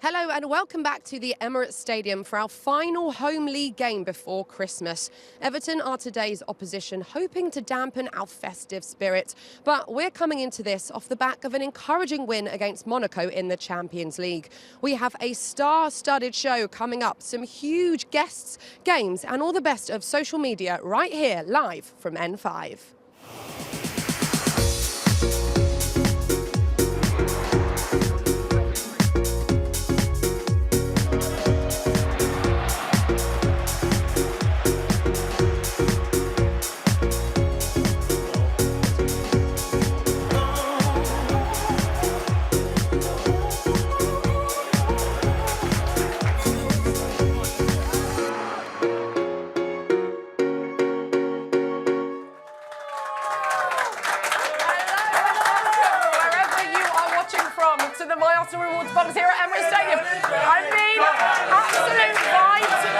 Hello and welcome back to the Emirates Stadium for our final home league game before Christmas. Everton are today's opposition, hoping to dampen our festive spirit. But we're coming into this off the back of an encouraging win against Monaco in the Champions League. We have a star-studded show coming up, some huge guests, games and all the best of social media right here live from N5. Rewards box here at Emirates Stadium. I mean, absolute vibes in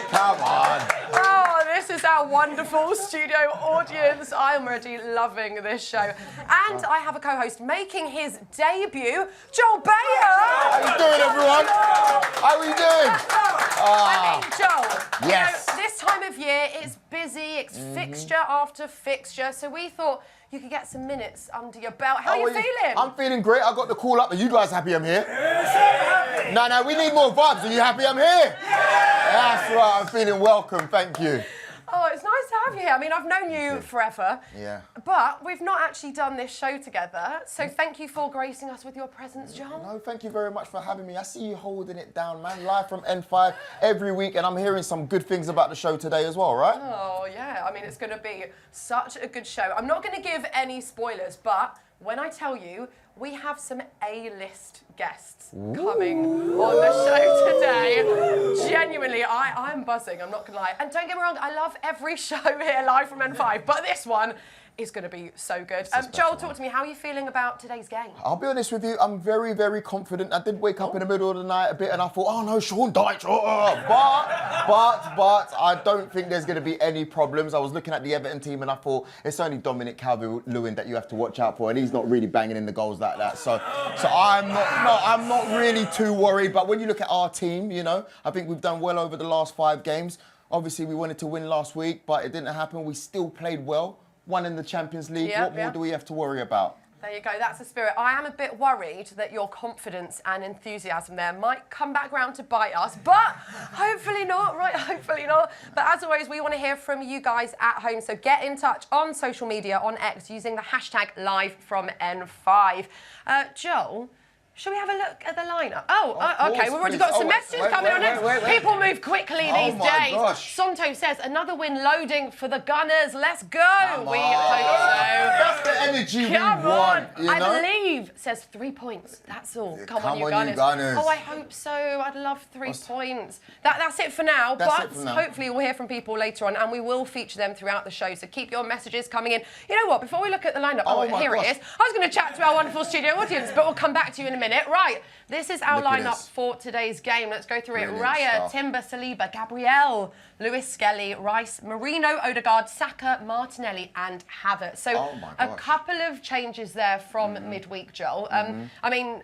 Come on. Oh, this is our wonderful studio audience. I am already loving this show. And I have a co-host making his debut, Joel Bayer. How you doing, everyone? How are you doing? I mean, Joel, yes. You know, this time of year, it's busy, it's fixture after fixture, so we thought you could get some minutes under your belt. How are you feeling? I'm feeling great. I got the call up. Are you guys happy I'm here? Yes. No, we need more vibes. Are you happy I'm here? Yes. That's right. I'm feeling welcome. Thank you. Oh, it's nice to have you here. I mean, I've known you forever. Yeah. But we've not actually done this show together. So thank you for gracing us with your presence, John. No, thank you very much for having me. I see you holding it down, man. Live from N5 every week. And I'm hearing some good things about the show today as well, right? Oh, yeah. I mean, it's going to be such a good show. I'm not going to give any spoilers, but when I tell you, we have some A-list guests coming on the show today. Genuinely, I'm buzzing, I'm not going to lie. And don't get me wrong, I love every show here live from N5, but this one is going to be so good. Joel, talk to me. How are you feeling about today's game? I'll be honest with you, I'm very, very confident. I did wake up in the middle of the night a bit and I thought, oh no, Sean Dyche. But I don't think there's going to be any problems. I was looking at the Everton team and I thought, it's only Dominic Calvert-Lewin that you have to watch out for, and he's not really banging in the goals like that. So I'm not really too worried. But when you look at our team, you know, I think we've done well over the last 5 games. Obviously, we wanted to win last week, but it didn't happen. We still played well. Won in the Champions League. What more do we have to worry about? There you go, that's the spirit. I am a bit worried that your confidence and enthusiasm there might come back round to bite us, but hopefully not, right? Hopefully not. But as always, we want to hear from you guys at home, so get in touch on social media, on X, using the hashtag #LiveFromN5. Joel, shall we have a look at the lineup? Okay, we've already got some messages coming on it. People move quickly these days. Gosh. Santo says, another win loading for the Gunners. Let's go. We hope so. That's the energy we want, you know? I believe, says 3 points. That's all. Come on, you Gunners. Oh, I hope so. I'd love 3 points. That's it for now. But hopefully we'll hear from people later on, and we will feature them throughout the show. So keep your messages coming in. You know what? Before we look at the lineup, here it is. I was going to chat to our wonderful studio audience, but we'll come back to you in a minute. Right, this is our lineup for today's game. Let's go through it. Raya, Timber, Saliba, Gabriel, Lewis Skelly, Rice, Marino, Odegaard, Saka, Martinelli and Havertz. So a couple of changes there from midweek, Joel. I mean,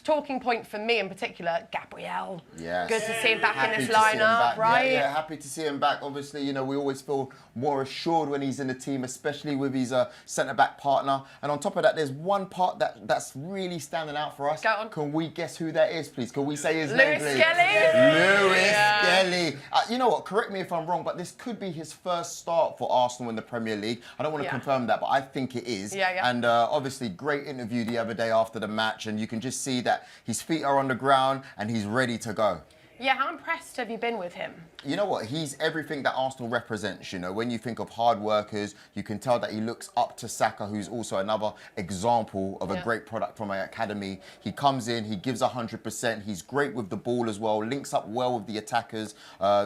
talking point for me in particular, Gabriel. Yes. Good to see him back in this lineup, right? Yeah, happy to see him back. Obviously, you know, we always feel more assured when he's in the team, especially with his centre-back partner. And on top of that, there's one part that's really standing out for us. Go on. Can we guess who that is, please? Can we say his name, please? Lewis Skelly. Lewis Skelly. You know what? Correct me if I'm wrong, but this could be his first start for Arsenal in the Premier League. I don't want to confirm that, but I think it is. And obviously, great interview the other day after the match, and you can just see that his feet are on the ground and he's ready to go. Yeah, how impressed have you been with him? You know what? He's everything that Arsenal represents, you know. When you think of hard workers, you can tell that he looks up to Saka, who's also another example of a great product from an academy. He comes in, he gives 100%. He's great with the ball as well, links up well with the attackers.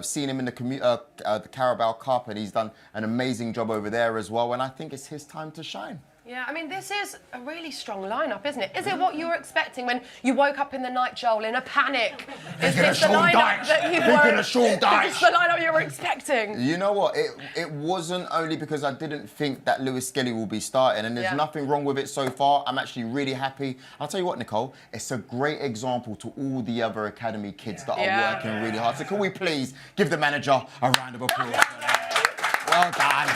Seen him in the Carabao Cup, and he's done an amazing job over there as well. And I think it's his time to shine. Yeah, I mean, this is a really strong lineup, isn't it? Is it what you were expecting when you woke up in the night, Joel, in a panic? Is this the lineup that you were? Is this the lineup you were expecting? You know what? It wasn't only because I didn't think that Lewis Skelly will be starting, and there's nothing wrong with it so far. I'm actually really happy. I'll tell you what, Nicole, it's a great example to all the other academy kids that are working really hard. So can we please give the manager a round of applause? Well done.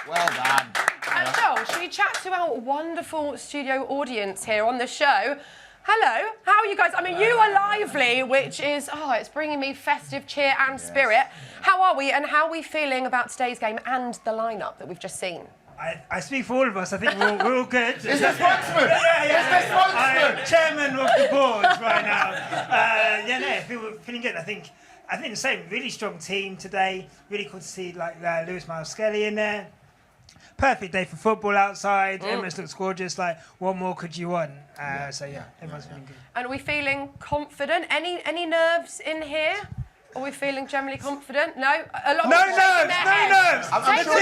Well done. And Joel, should we chat to our wonderful studio audience here on the show? Hello, how are you guys? I mean, you are lively, which is, it's bringing me festive cheer and spirit. How are we, and how are we feeling about today's game and the lineup that we've just seen? I speak for all of us. I think we're all good. Is the spokesman? Yeah. Is the spokesman? Chairman of the board right now. Feeling good. I think the same. Really strong team today. Really cool to see Lewis Miles Skelly in there. Perfect day for football outside. Emirates looks gorgeous. What more could you want? Everyone's feeling good. And are we feeling confident? Any nerves in here? Are we feeling generally confident? No? A lot of no nerves! I'm sure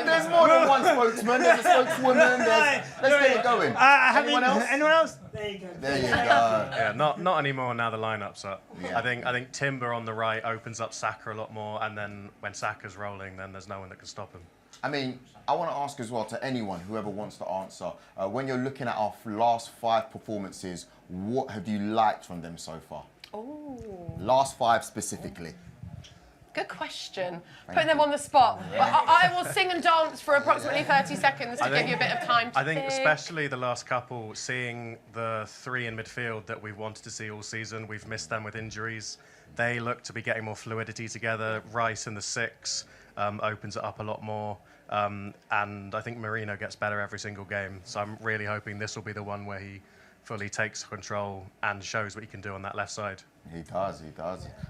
there's more than one spokesman. There's a spokeswoman. Let's get it going. Anyone else? There you go. There you go. Yeah, not anymore now the lineup's up. Yeah. I think Timber on the right opens up Saka a lot more, and then when Saka's rolling, then there's no one that can stop him. I mean, I want to ask as well to anyone, whoever wants to answer, when you're looking at our last 5 performances, what have you liked from them so far? Oh. Last 5 specifically. Good question. Putting them on the spot. Well, I will sing and dance for approximately 30 seconds to give you a bit of time to I think especially the last couple, seeing the 3 in midfield that we've wanted to see all season, we've missed them with injuries. They look to be getting more fluidity together. Rice in the 6 opens it up a lot more. And I think Marino gets better every single game. So I'm really hoping this will be the one where he fully takes control and shows what he can do on that left side. He does.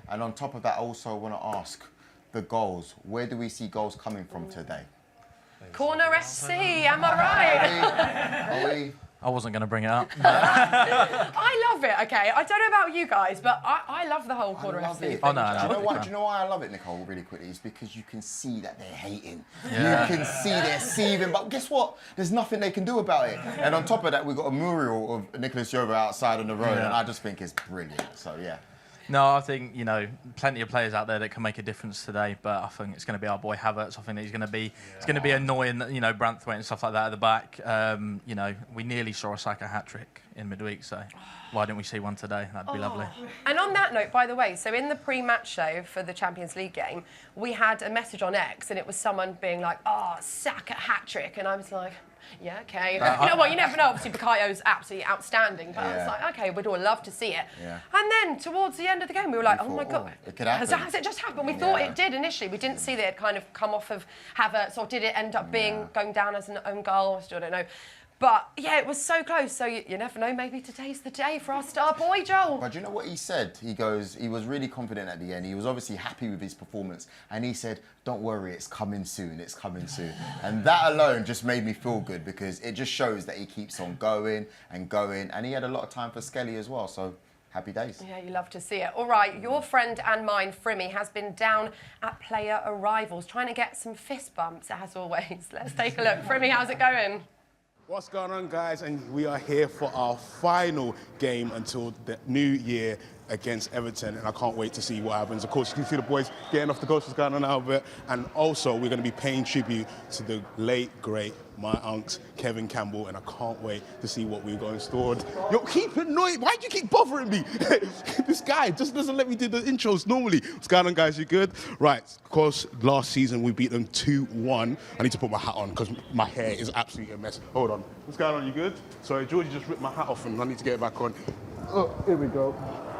And on top of that, I also want to ask the goals. Where do we see goals coming from today? Corner SC, am I right? Are we? I wasn't going to bring it up. I love it, okay? I don't know about you guys, but I love the whole corner SC thing. Oh, no. Do you know why I love it, Nicole, really quickly? It's because you can see that they're hating. Yeah. You can see they're seething, but guess what? There's nothing they can do about it. And on top of that, we've got a mural of Nicholas Jova outside on the road, and I just think it's brilliant. So, yeah. No, I think, plenty of players out there that can make a difference today, but I think it's going to be our boy Havertz. I think he's going to be, it's going to be annoying, Branthwaite and stuff like that at the back. We nearly saw a Saka hat-trick in midweek, so why didn't we see one today? That'd be lovely. And on that note, by the way, so in the pre-match show for the Champions League game, we had a message on X, and it was someone being like, Saka hat-trick, and I was like, yeah, okay. You know what, you never know, obviously Bukayo's absolutely outstanding, but I was like, okay, we'd all love to see it. Yeah. And then towards the end of the game, we were like, oh my God, it could happen. Has it just happened? We thought it did initially. We didn't see that it kind of come off of Havertz, or did it end up going down as an own goal? I still don't know. But yeah, it was so close. So you never know. Maybe today's the day for our star boy, Joel. But you know what he said? He was really confident at the end. He was obviously happy with his performance. And he said, don't worry, it's coming soon. It's coming soon. And that alone just made me feel good, because it just shows that he keeps on going and going. And he had a lot of time for Skelly as well. So happy days. Yeah, you love to see it. All right, your friend and mine, Frimmy, has been down at player arrivals, trying to get some fist bumps, as always. Let's take a look. Frimmy, how's it going? What's going on, guys? And we are here for our final game until the new year against Everton, and I can't wait to see what happens. Of course, you can see the boys getting off the coach, what's going on, Albert. And also, we're going to be paying tribute to the late, great, my uncle, Kevin Campbell, and I can't wait to see what we've got in store. Yo, keep annoying. Why do you keep bothering me? This guy just doesn't let me do the intros normally. What's going on, guys? You good? Right, of course, last season we beat them 2-1. I need to put my hat on because my hair is absolutely a mess. Hold on. What's going on? You good? Sorry, Georgie just ripped my hat off and I need to get it back on. Oh, here we go.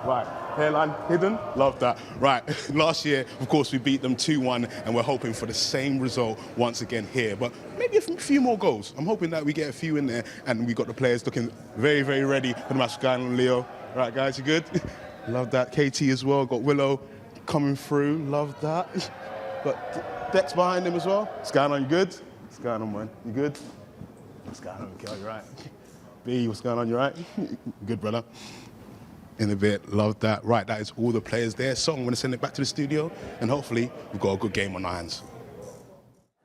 Right, hairline hidden, love that. Right, last year, of course, we beat them 2-1, and we're hoping for the same result once again here, but maybe a few more goals. I'm hoping that we get a few in there, and we got the players looking very, very ready for the match. Going on, Leo. Right, guys, you good? Love that. KT as well, got Willow coming through, love that. Got Dex behind him as well. What's going on, you good? What's going on, man? You good? What's going on, girl, you right? B, what's going on, you right? Good, brother. In a bit, love that. Right, that is all the players there. So I'm going to send it back to the studio, and hopefully we've got a good game on our hands.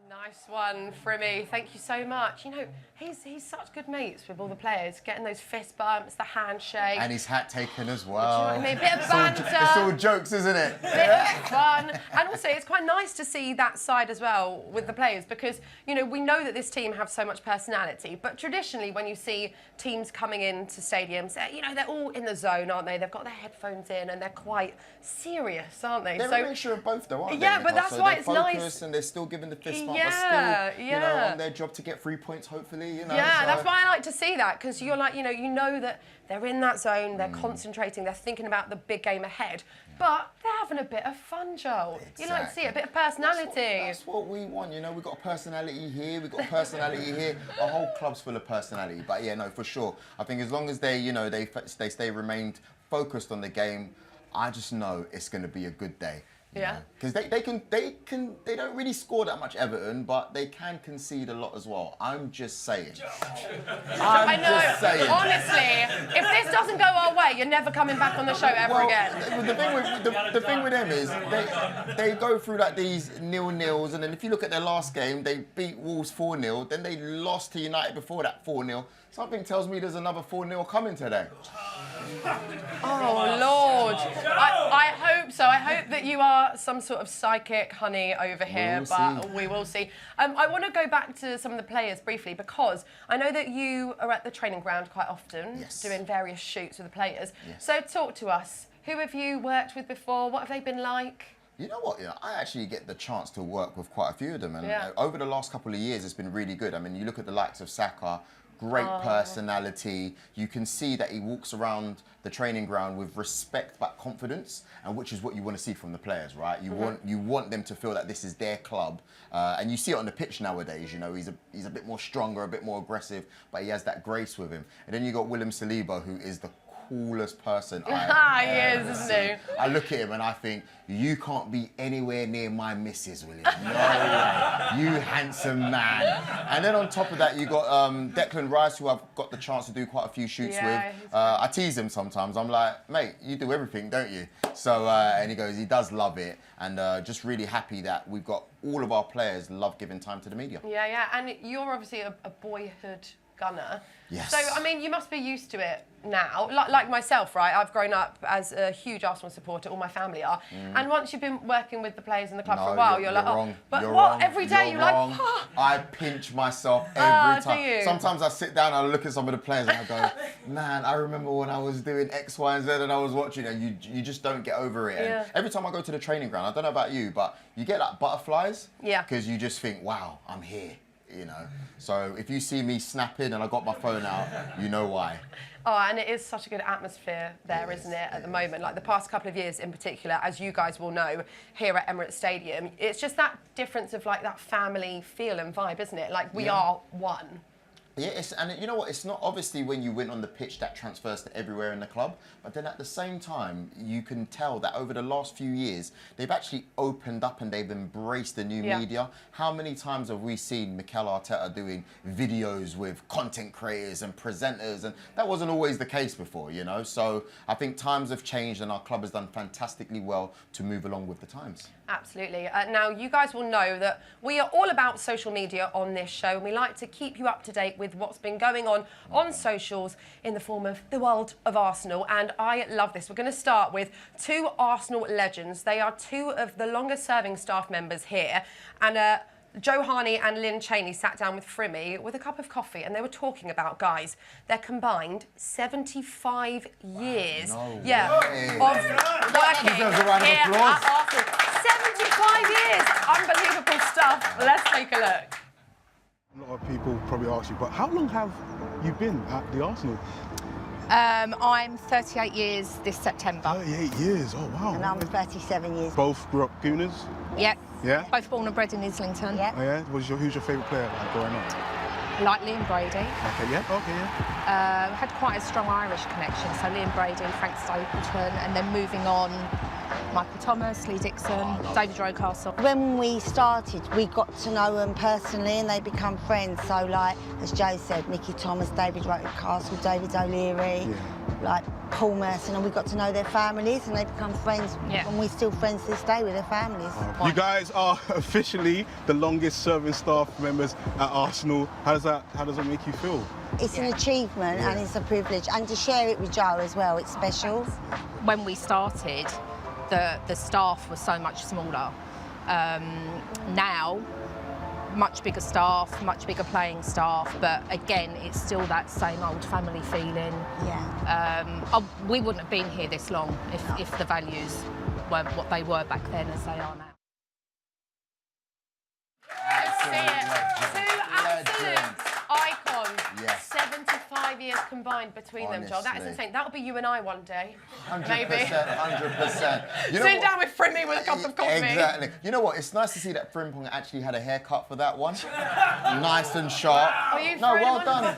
Nice Nice one, Frimmy. Thank you so much. You know, he's such good mates with all the players, getting those fist bumps, the handshake. And his hat taken as well. Do you know what I mean? Bit of banter. It's all jokes, isn't it? Bit of fun. And also, it's quite nice to see that side as well with the players because, you know, we know that this team have so much personality, but traditionally when you see teams coming into stadiums, you know, they're all in the zone, aren't they? They've got their headphones in and they're quite serious, aren't they? They're a mixture of both though, aren't they? Yeah, but that's why it's nice. And they're still giving the fist bump, yeah, but still, you know, on their job to get 3 points, hopefully, you know. Yeah, so. that's why I like to see that, because you're like, you know that they're in that zone, they're concentrating, they're thinking about the big game ahead, but they're having a bit of fun, Joel. Exactly. You like to see a bit of personality. That's what we want, you know. We've got a personality here, we've got a personality here. Our whole club's full of personality. But yeah, no, for sure. I think as long as they, you know, they remained focused on the game, I just know it's going to be a good day. Yeah. Because they don't really score that much, Everton, but they can concede a lot as well. I'm just saying. I know. Honestly, if this doesn't go our way, you're never coming back on the show ever again. The thing with them is they go through like these 0-0s, and then if you look at their last game, they beat Wolves 4-0, then they lost to United before that 4-0. Something tells me there's another 4-0 coming today. Oh, Lord. I hope so. I hope that you are some sort of psychic honey over here, we will see. I want to go back to some of the players briefly because I know that you are at the training ground quite often, doing various shoots with the players. Yes. So talk to us. Who have you worked with before? What have they been like? You know what? I actually get the chance to work with quite a few of them. And over the last couple of years, it's been really good. I mean, you look at the likes of Saka, great personality. You can see that he walks around the training ground with respect but confidence, and which is what you want to see from the players, right? You want them to feel that this is their club, and you see it on the pitch nowadays. You know, he's a bit more stronger, a bit more aggressive, but he has that grace with him. And then you got William Saliba, who is the coolest person he is, isn't he? I look at him and I think, you can't be anywhere near my missus, William. No way. You handsome man. And then on top of that, you got Declan Rice, who I've got the chance to do quite a few shoots with. I tease him sometimes. I'm like, mate, you do everything, don't you? So, and he goes, he does love it. And just really happy that we've got all of our players love giving time to the media. Yeah, yeah. And you're obviously a boyhood gunner. Yes. So, I mean, you must be used to it now. Like myself, right? I've grown up as a huge Arsenal supporter, all my family are. And once you've been working with the players in the club for a while, you're like, wrong. But you're what? Wrong. Every day you're like, oh. I pinch myself every time. Do you? Sometimes I sit down and I look at some of the players and I go, man, I remember when I was doing X, Y, and Z and I was watching, and you just don't get over it. And every time I go to the training ground, I don't know about you, but you get like butterflies. Yeah. Because you just think, wow, I'm here. You know, so if you see me snapping and I got my phone out, you know why. Oh, and it is such a good atmosphere there, isn't it, at the moment? Like the past couple of years in particular, as you guys will know, here at Emirates Stadium, it's just that difference of like that family feel and vibe, isn't it? Like we are one. Yeah, and you know what? It's not obviously when you win on the pitch that transfers to everywhere in the club, but then at the same time, you can tell that over the last few years, they've actually opened up and they've embraced the new media. How many times have we seen Mikel Arteta doing videos with content creators and presenters? And that wasn't always the case before, you know? So I think times have changed and our club has done fantastically well to move along with the times. Absolutely. Now, you guys will know that we are all about social media on this show, and we like to keep you up to date with what's been going on socials in the form of the world of Arsenal, and I love this. We're going to start with two Arsenal legends. They are two of the longest-serving staff members here, and Joe Harney and Lynn Cheney sat down with Frimmy with a cup of coffee, and they were talking about, guys, their combined 75 years of working here at Arsenal. 75 years! Unbelievable stuff. Let's take a look. A lot of people probably ask you, but how long have you been at the Arsenal? I'm 38 years this September. 38 years, oh wow. And I'm 37 years. Both grew up Gooners? Yep. Yeah? Both born and bred in Islington. Yep. Oh yeah? Who's your favourite player like growing up? Like Liam Brady. Okay, yeah. Had quite a strong Irish connection, so Liam Brady, Frank Stapleton, and then moving on, Michael Thomas, Lee Dixon, David Rocastle. When we started, we got to know them personally and they become friends. So like, as Joe said, Mickey Thomas, David Rocastle, David O'Leary, like Paul Merson, and we got to know their families, and they become friends, and we're still friends this day with their families. You guys are officially the longest serving staff members at Arsenal. How does that make you feel? It's an achievement and it's a privilege, and to share it with Joe as well, it's special. When we started, the staff was so much smaller. Now, much bigger staff, much bigger playing staff, but again, it's still that same old family feeling. Yeah. We wouldn't have been here this long if the values weren't what they were back then as they are now. Two absolute icons. Yes. 75 years combined between them, Joel. That is insane. That'll be you and I one day. 100%, maybe. 100%. Sit down with Frimmy with a cup of coffee. Exactly. You know what? It's nice to see that Frimpong actually had a haircut for that one. Nice and sharp. No, well done.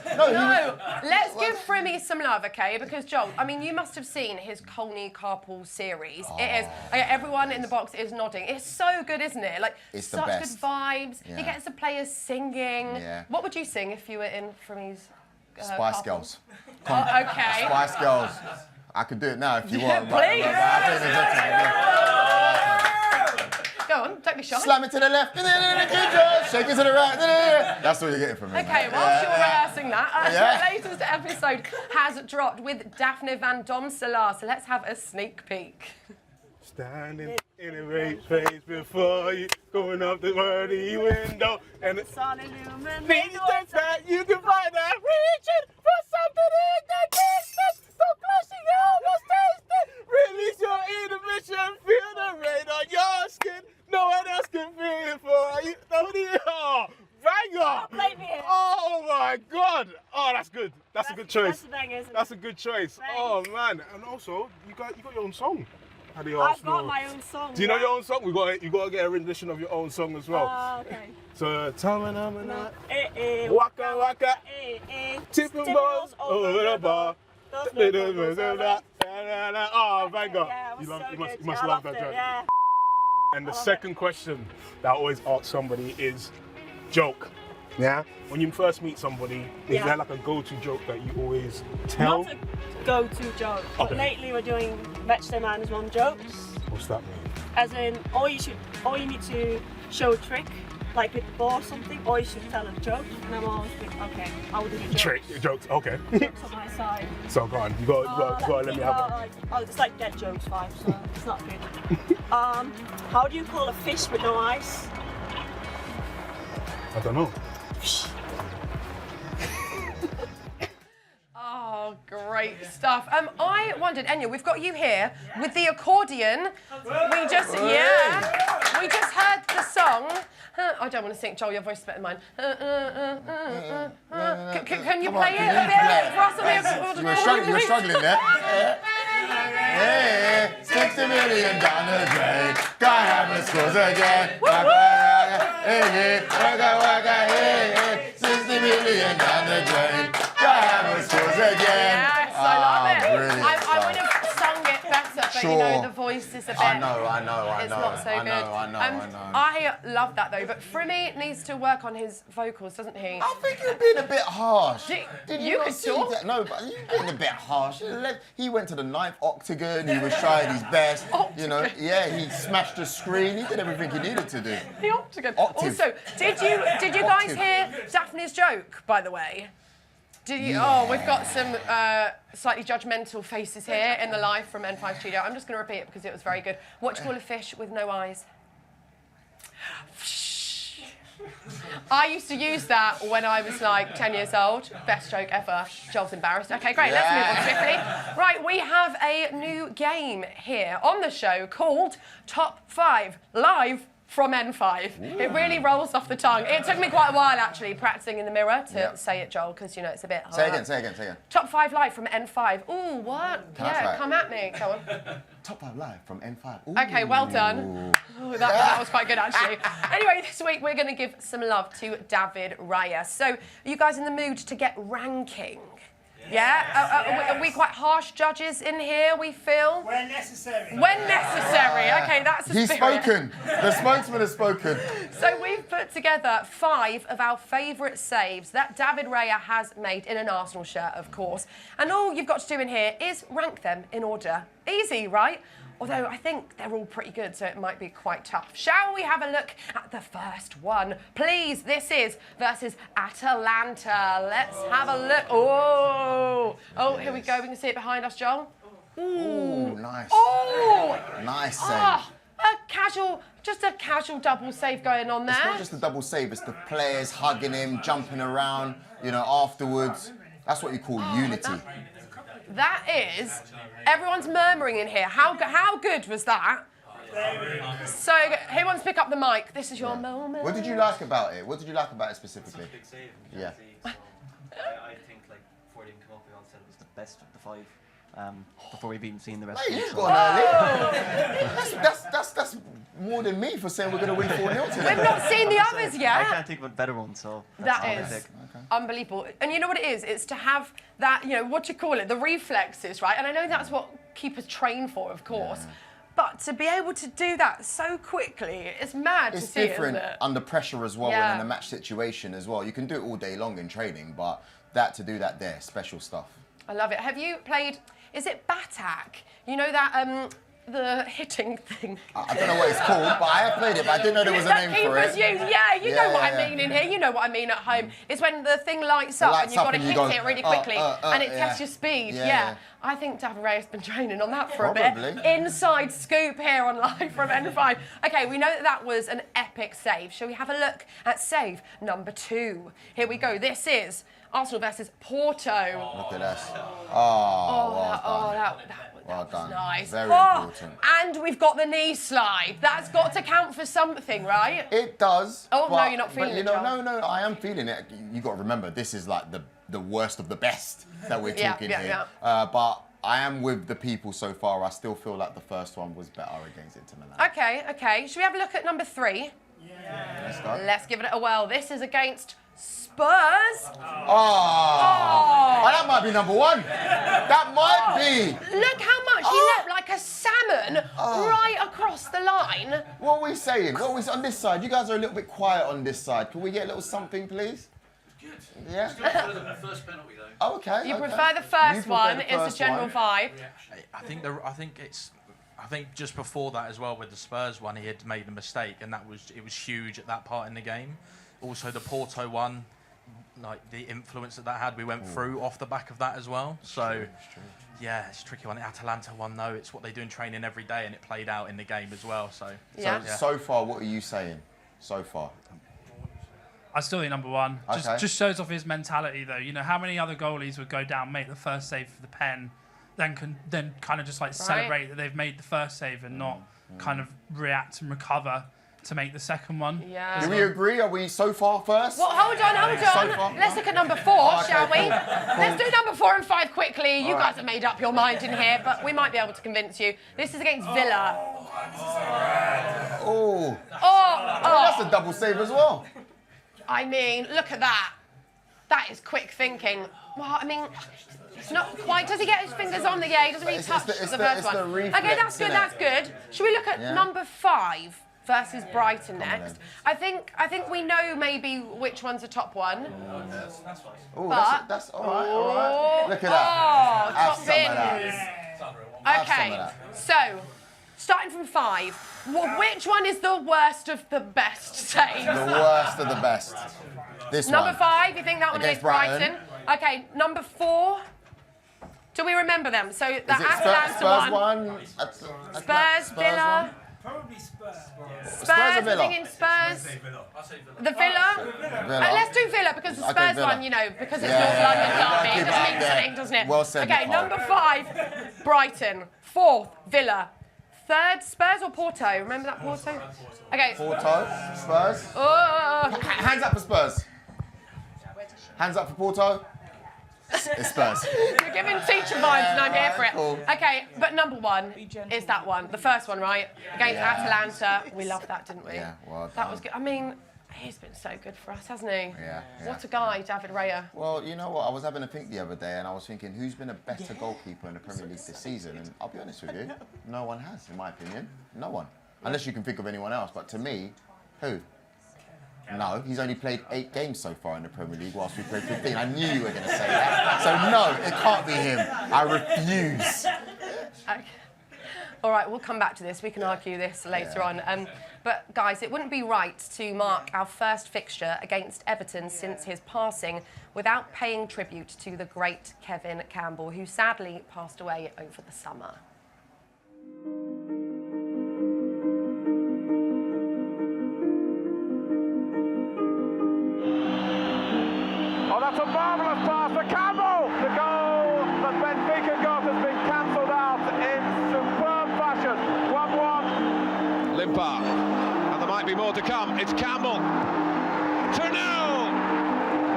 Let's give Frimmy some love, okay? Because, Joel, I mean, you must have seen his Colney Carpool series. It is. Everyone in the box is nodding. It's so good, isn't it? Like, it's such the best. Good vibes. Yeah. He gets the players singing. Yeah. What would you sing if you were in Frimmy's Spice Carpool? Girls. Okay. Spice Girls. I could do it now if you want. Please. Go on, don't be shy. Slam it to the left, shake it to the right. That's what you're getting from me. Okay, whilst you're rehearsing that, the latest episode has dropped with Daphne Van Domselaar, so let's have a sneak peek. Standing in a great place before you, going up the worthy window, and it's sun illuminated. That you can find that reaching for something in the distance. So clashing almost tasted. Release your inhibition, feel the rain on your skin. No one else can feel it for you. Oh, banger! Oh my God! Oh, that's good. That's a good choice. That's a banger, isn't it? That's a good choice. Thanks. Oh man, and also you got your own song. I've got my own song. Do you know your own song? You got to get a rendition of your own song as well. Okay. So Tamanamana, Waka Waka, Tipping balls over the bar. Oh, thank God. Yeah, you must love that joke. Yeah. And the second question that I always ask somebody is joke. Yeah? When you first meet somebody, is there like a go-to joke that you always tell? Not a go-to joke, but lately we're doing match day management jokes. What's that mean? As in, or you need to show a trick, like with the ball or something, or you should tell a joke. And I'm always like, okay, I will do the jokes. Trick, jokes, okay. Jokes on my side. So go on, you got to let me have one. It's like dead jokes vibe, so it's not good. How do you call a fish with no eyes? I don't know. Oh, great stuff. I wondered, Enya, we've got you here with the accordion. We just heard the song. I don't want to sing. Joel, your voice is better than mine. Can you play it a bit for us? You were struggling there. Hey, 60 million down the drain. God have scores again. Hey, waka, 60 million down the drain. God have scores again. Yes, I love it. Brilliant I would have sung it better, but you know, the voice is a bit... I know. It's not so good. I love that though, but Frimmy needs to work on his vocals, doesn't he? I think you're being a bit harsh. Did you not could see talk. that? No, but you're being a bit harsh. He went to the 9th octagon, he was trying his best. You know, he smashed the screen, he did everything he needed to do. The octagon. Octave. Also, did you guys hear Daphne's joke, by the way? Did you? Oh, we've got some slightly judgmental faces here in the live from N5 Studio. I'm just going to repeat it because it was very good. What do you call a fish with no eyes? I used to use that when I was like 10 years old. Best joke ever. Joel's embarrassed. Okay, great. Let's move on swiftly. Right, we have a new game here on the show called Top 5 Live from N5. Ooh. It really rolls off the tongue. It took me quite a while, actually, practicing in the mirror to say it, Joel, because, you know, it's a bit hard. Say again. Top 5 Live from N5. Ooh, what? Come at me. Go on. Top 5 Live from N5. Ooh. Okay, well done. Ooh, that was quite good, actually. Anyway, this week we're going to give some love to David Raya. So, are you guys in the mood to get ranking? Yeah? Are we quite harsh judges in here, we feel? When necessary. When necessary. Okay, that's the He's spirit. spoken. The spokesman has spoken. So we've put together 5 of our favourite saves that David Raya has made in an Arsenal shirt, of course. And all you've got to do in here is rank them in order. Easy, right? Although I think they're all pretty good, so it might be quite tough. Shall we have a look at the first one? Please, this is versus Atalanta. Let's have a look. Oh, here we go. We can see it behind us, Joel. Ooh, nice. Oh! Nice save. Just a casual double save going on there. It's not just a double save, it's the players hugging him, jumping around, you know, afterwards. That's what you call unity. That is, everyone's murmuring in here. How good was that? So, who wants to pick up the mic? This is your moment. What did you like about it? What did you like about it specifically? It's a big save. Yeah. I think, like, before it even came up, we all said it was the best of the 5. Before we've even seen the rest. Mate, you've gone early. That's more than me for saying we're going to win 4-0 today. We've not seen the others yet. I can't think of a better one, so that is unbelievable. And you know what it is? It's to have that, you know, what do you call it? The reflexes, right? And I know that's what keepers train for, of course. Yeah. But to be able to do that so quickly, it's mad to see, it's different isn't it? Under pressure as well, and in a match situation as well. You can do it all day long in training, but to do that there, special stuff. I love it. Have you played, is it Batak? You know that, the hitting thing? I don't know what it's called, but I have played it, but I didn't know there was a name for it. You know what I mean in here. You know what I mean at home. It's when the thing lights up and you've got to hit it really quickly and it tests your speed. Yeah. I think David Raya has been training on that for a bit. Inside scoop here on Live from N5. Okay, we know that was an epic save. Shall we have a look at save number 2? Here we go. This is Arsenal versus Porto. Look at us. That was nice. Very important. And we've got the knee slide. That's got to count for something, right? It does. Oh, no, you're not feeling it, John. No, I am feeling it. You got to remember, this is like the worst of the best that we're talking here. But I am with the people so far. I still feel like the first one was better against Inter Milan. Okay. Should we have a look at number 3? Yeah. Let's give it a whirl. This is against Spurs. That might be number 1. That might be. Look how much he leapt like a salmon right across the line. What are we saying? What are we on this side? You guys are a little bit quiet on this side. Can we get a little something, please? Good. Yeah. Still prefer the first penalty though. Oh, okay. You prefer the first one? It's a general vibe. I think just before that as well with the Spurs one, he had made a mistake, and it was huge at that part in the game. Also the Porto one, like the influence that had, we went through off the back of that as well. So yeah, it's a tricky one. The Atalanta one though, it's what they do in training every day, and it played out in the game as well. So so far, what are you saying? So far. I still think number 1. Okay. Just shows off his mentality, though. You know, how many other goalies would go down, make the first save for the pen, then kind of just like celebrate that they've made the first save and not kind of react and recover to make the second one. Yeah. Do we agree? Are we so far first? Well, hold on. Let's look at number 4, shall we? Let's do number 4 and 5 quickly. You guys have made up your mind in here, but we might be able to convince you. This is against Villa. That's a double save as well. I mean, look at that. That is quick thinking. Well, I mean, it's not quite. Does he get his fingers on the? Yeah, he doesn't really touch the first one. Okay, that's good. That's good. Should we look at number 5 versus Brighton next? I think we know maybe which one's the top one. That's all right. Look at that. Top bins. Okay, so starting from 5. Which one is the worst of the best saves? The worst of the best. This number one. 5, you think that one against is Brighton? Okay, number 4. Do we remember them? So the Atalanta one. Spurs, Villa. Probably Spurs. Spurs, we're thinking Spurs. The Villa? Let's do Villa because the Spurs one, you know, because it's North London derby, it just means something, doesn't it? Well said. Okay, number 5, Brighton. 4th, Villa. 3rd, Spurs or Porto? Remember that Porto? Okay. Porto, Spurs. Hands up for Spurs. Hands up for Porto. It's Spurs. You're giving teacher vibes and I'm here for it. Cool. Okay, but number 1 is that one. The first one, right? Against Atalanta. We loved that, didn't we? Yeah, well done. That was good. I mean, He's been so good for us, hasn't he? Yeah. What a guy, David Raya. Well, you know what? I was having a think the other day, and I was thinking, who's been a better goalkeeper in the Premier League this season? And I'll be honest with you, no one has, in my opinion. No one. Unless you can think of anyone else. But to me, who? No, he's only played 8 games so far in the Premier League, whilst we played 15. I knew you were going to say that. So no, it can't be him. I refuse. Okay. All right, we'll come back to this. We can argue this later on. But, guys, it wouldn't be right to mark our first fixture against Everton since his passing without paying tribute to the great Kevin Campbell, who sadly passed away over the summer. Oh, that's a marvellous pass for Campbell! The goal that Benfica got has been cancelled out in superb fashion. 1-1. Limpar, and there might be more to come. It's Campbell. 2-0!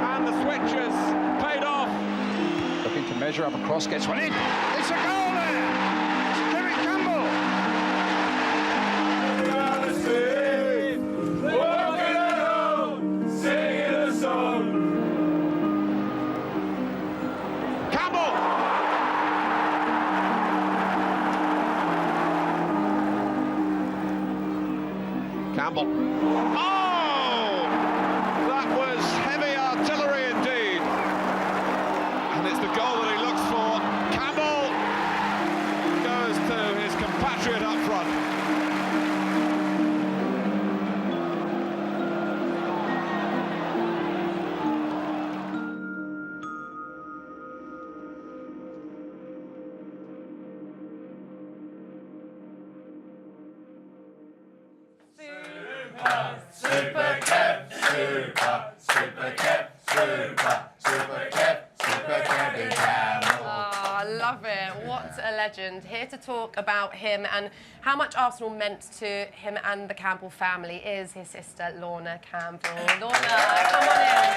And the switch has paid off. Looking to measure up a cross, gets one in. It's a goal there! It's Kevin Campbell! Walking alone, singing a song. Campbell! Campbell. Oh! That was heavy artillery indeed. And it's the goal that he looks for. Campbell goes to his compatriot up front. Super Kev, Super Kevin Campbell. Oh, I love it. What a legend. Here to talk about him and how much Arsenal meant to him and the Campbell family is his sister, Lorna Campbell. Lorna, come on in.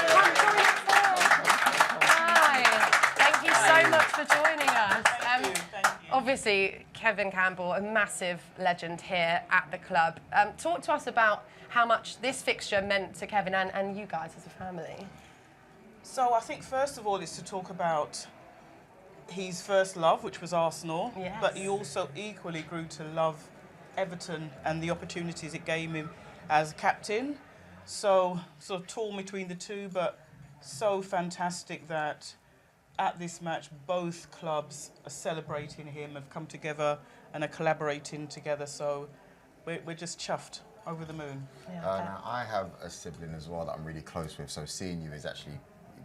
Come join us all. Hi. Thank you so much for joining us. Thank you. Obviously, Kevin Campbell, a massive legend here at the club. Talk to us about how much this fixture meant to Kevin and you guys as a family. So I think first of all it's to talk about his first love, which was Arsenal, yes. But he also equally grew to love Everton and the opportunities it gave him as captain. So sort of torn between the two, but so fantastic that at this match both clubs are celebrating him, have come together and are collaborating together. So we're just chuffed, over the moon. Yeah, now I have a sibling as well that I'm really close with, so seeing you is actually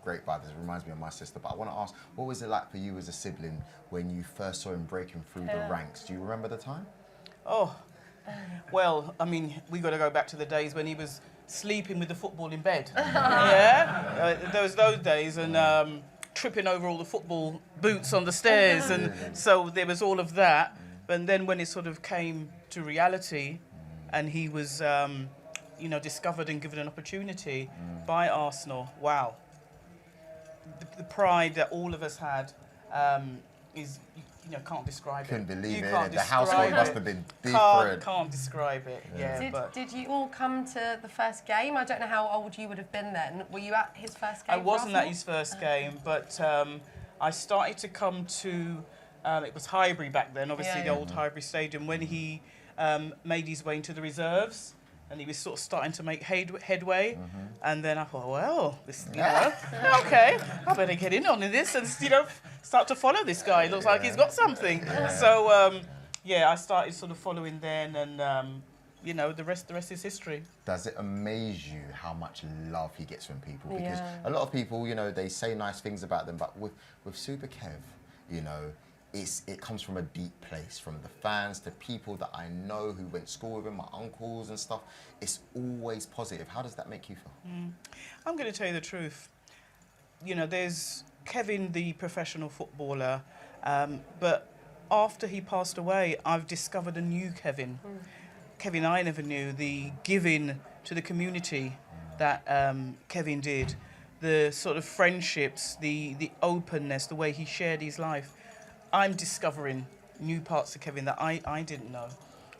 great vibes. It reminds me of my sister. But I want to ask, what was it like for you as a sibling when you first saw him breaking through the ranks? Do you remember the time? Oh, well, I mean, we got to go back to the days when he was sleeping with the football in bed. Yeah, there was those days, and tripping over all the football boots on the stairs, and so there was all of that. And then when it sort of came to reality, and he was, you know, discovered and given an opportunity by Arsenal, wow. The pride that all of us had is, you know, can't describe it. Couldn't believe you it. can't The household must have been Can't different. describe it. Yeah. Did you all come to the first game? I don't know how old you would have been then. Were you at his first game? I wasn't at his first game, but I started to come to. It was Highbury back then, obviously the old Highbury Stadium, when he made his way into the reserves. And he was sort of starting to make headway, and then I thought, well, this, you know, okay, I better get in on this and, you know, start to follow this guy. It looks like he's got something. So, yeah, I started sort of following then, and you know, the rest is history. Does it amaze you how much love he gets from people? Because a lot of people, you know, they say nice things about them, but with Super Kev, you know, it comes from a deep place, from the fans to people that I know who went to school with him, my uncles and stuff. It's always positive. How does that make you feel? I'm going to tell you the truth. You know, there's Kevin, the professional footballer, but after he passed away, I've discovered a new Kevin. Kevin I never knew, the giving to the community that Kevin did, the sort of friendships, the openness, the way he shared his life. I'm discovering new parts of Kevin that I didn't know.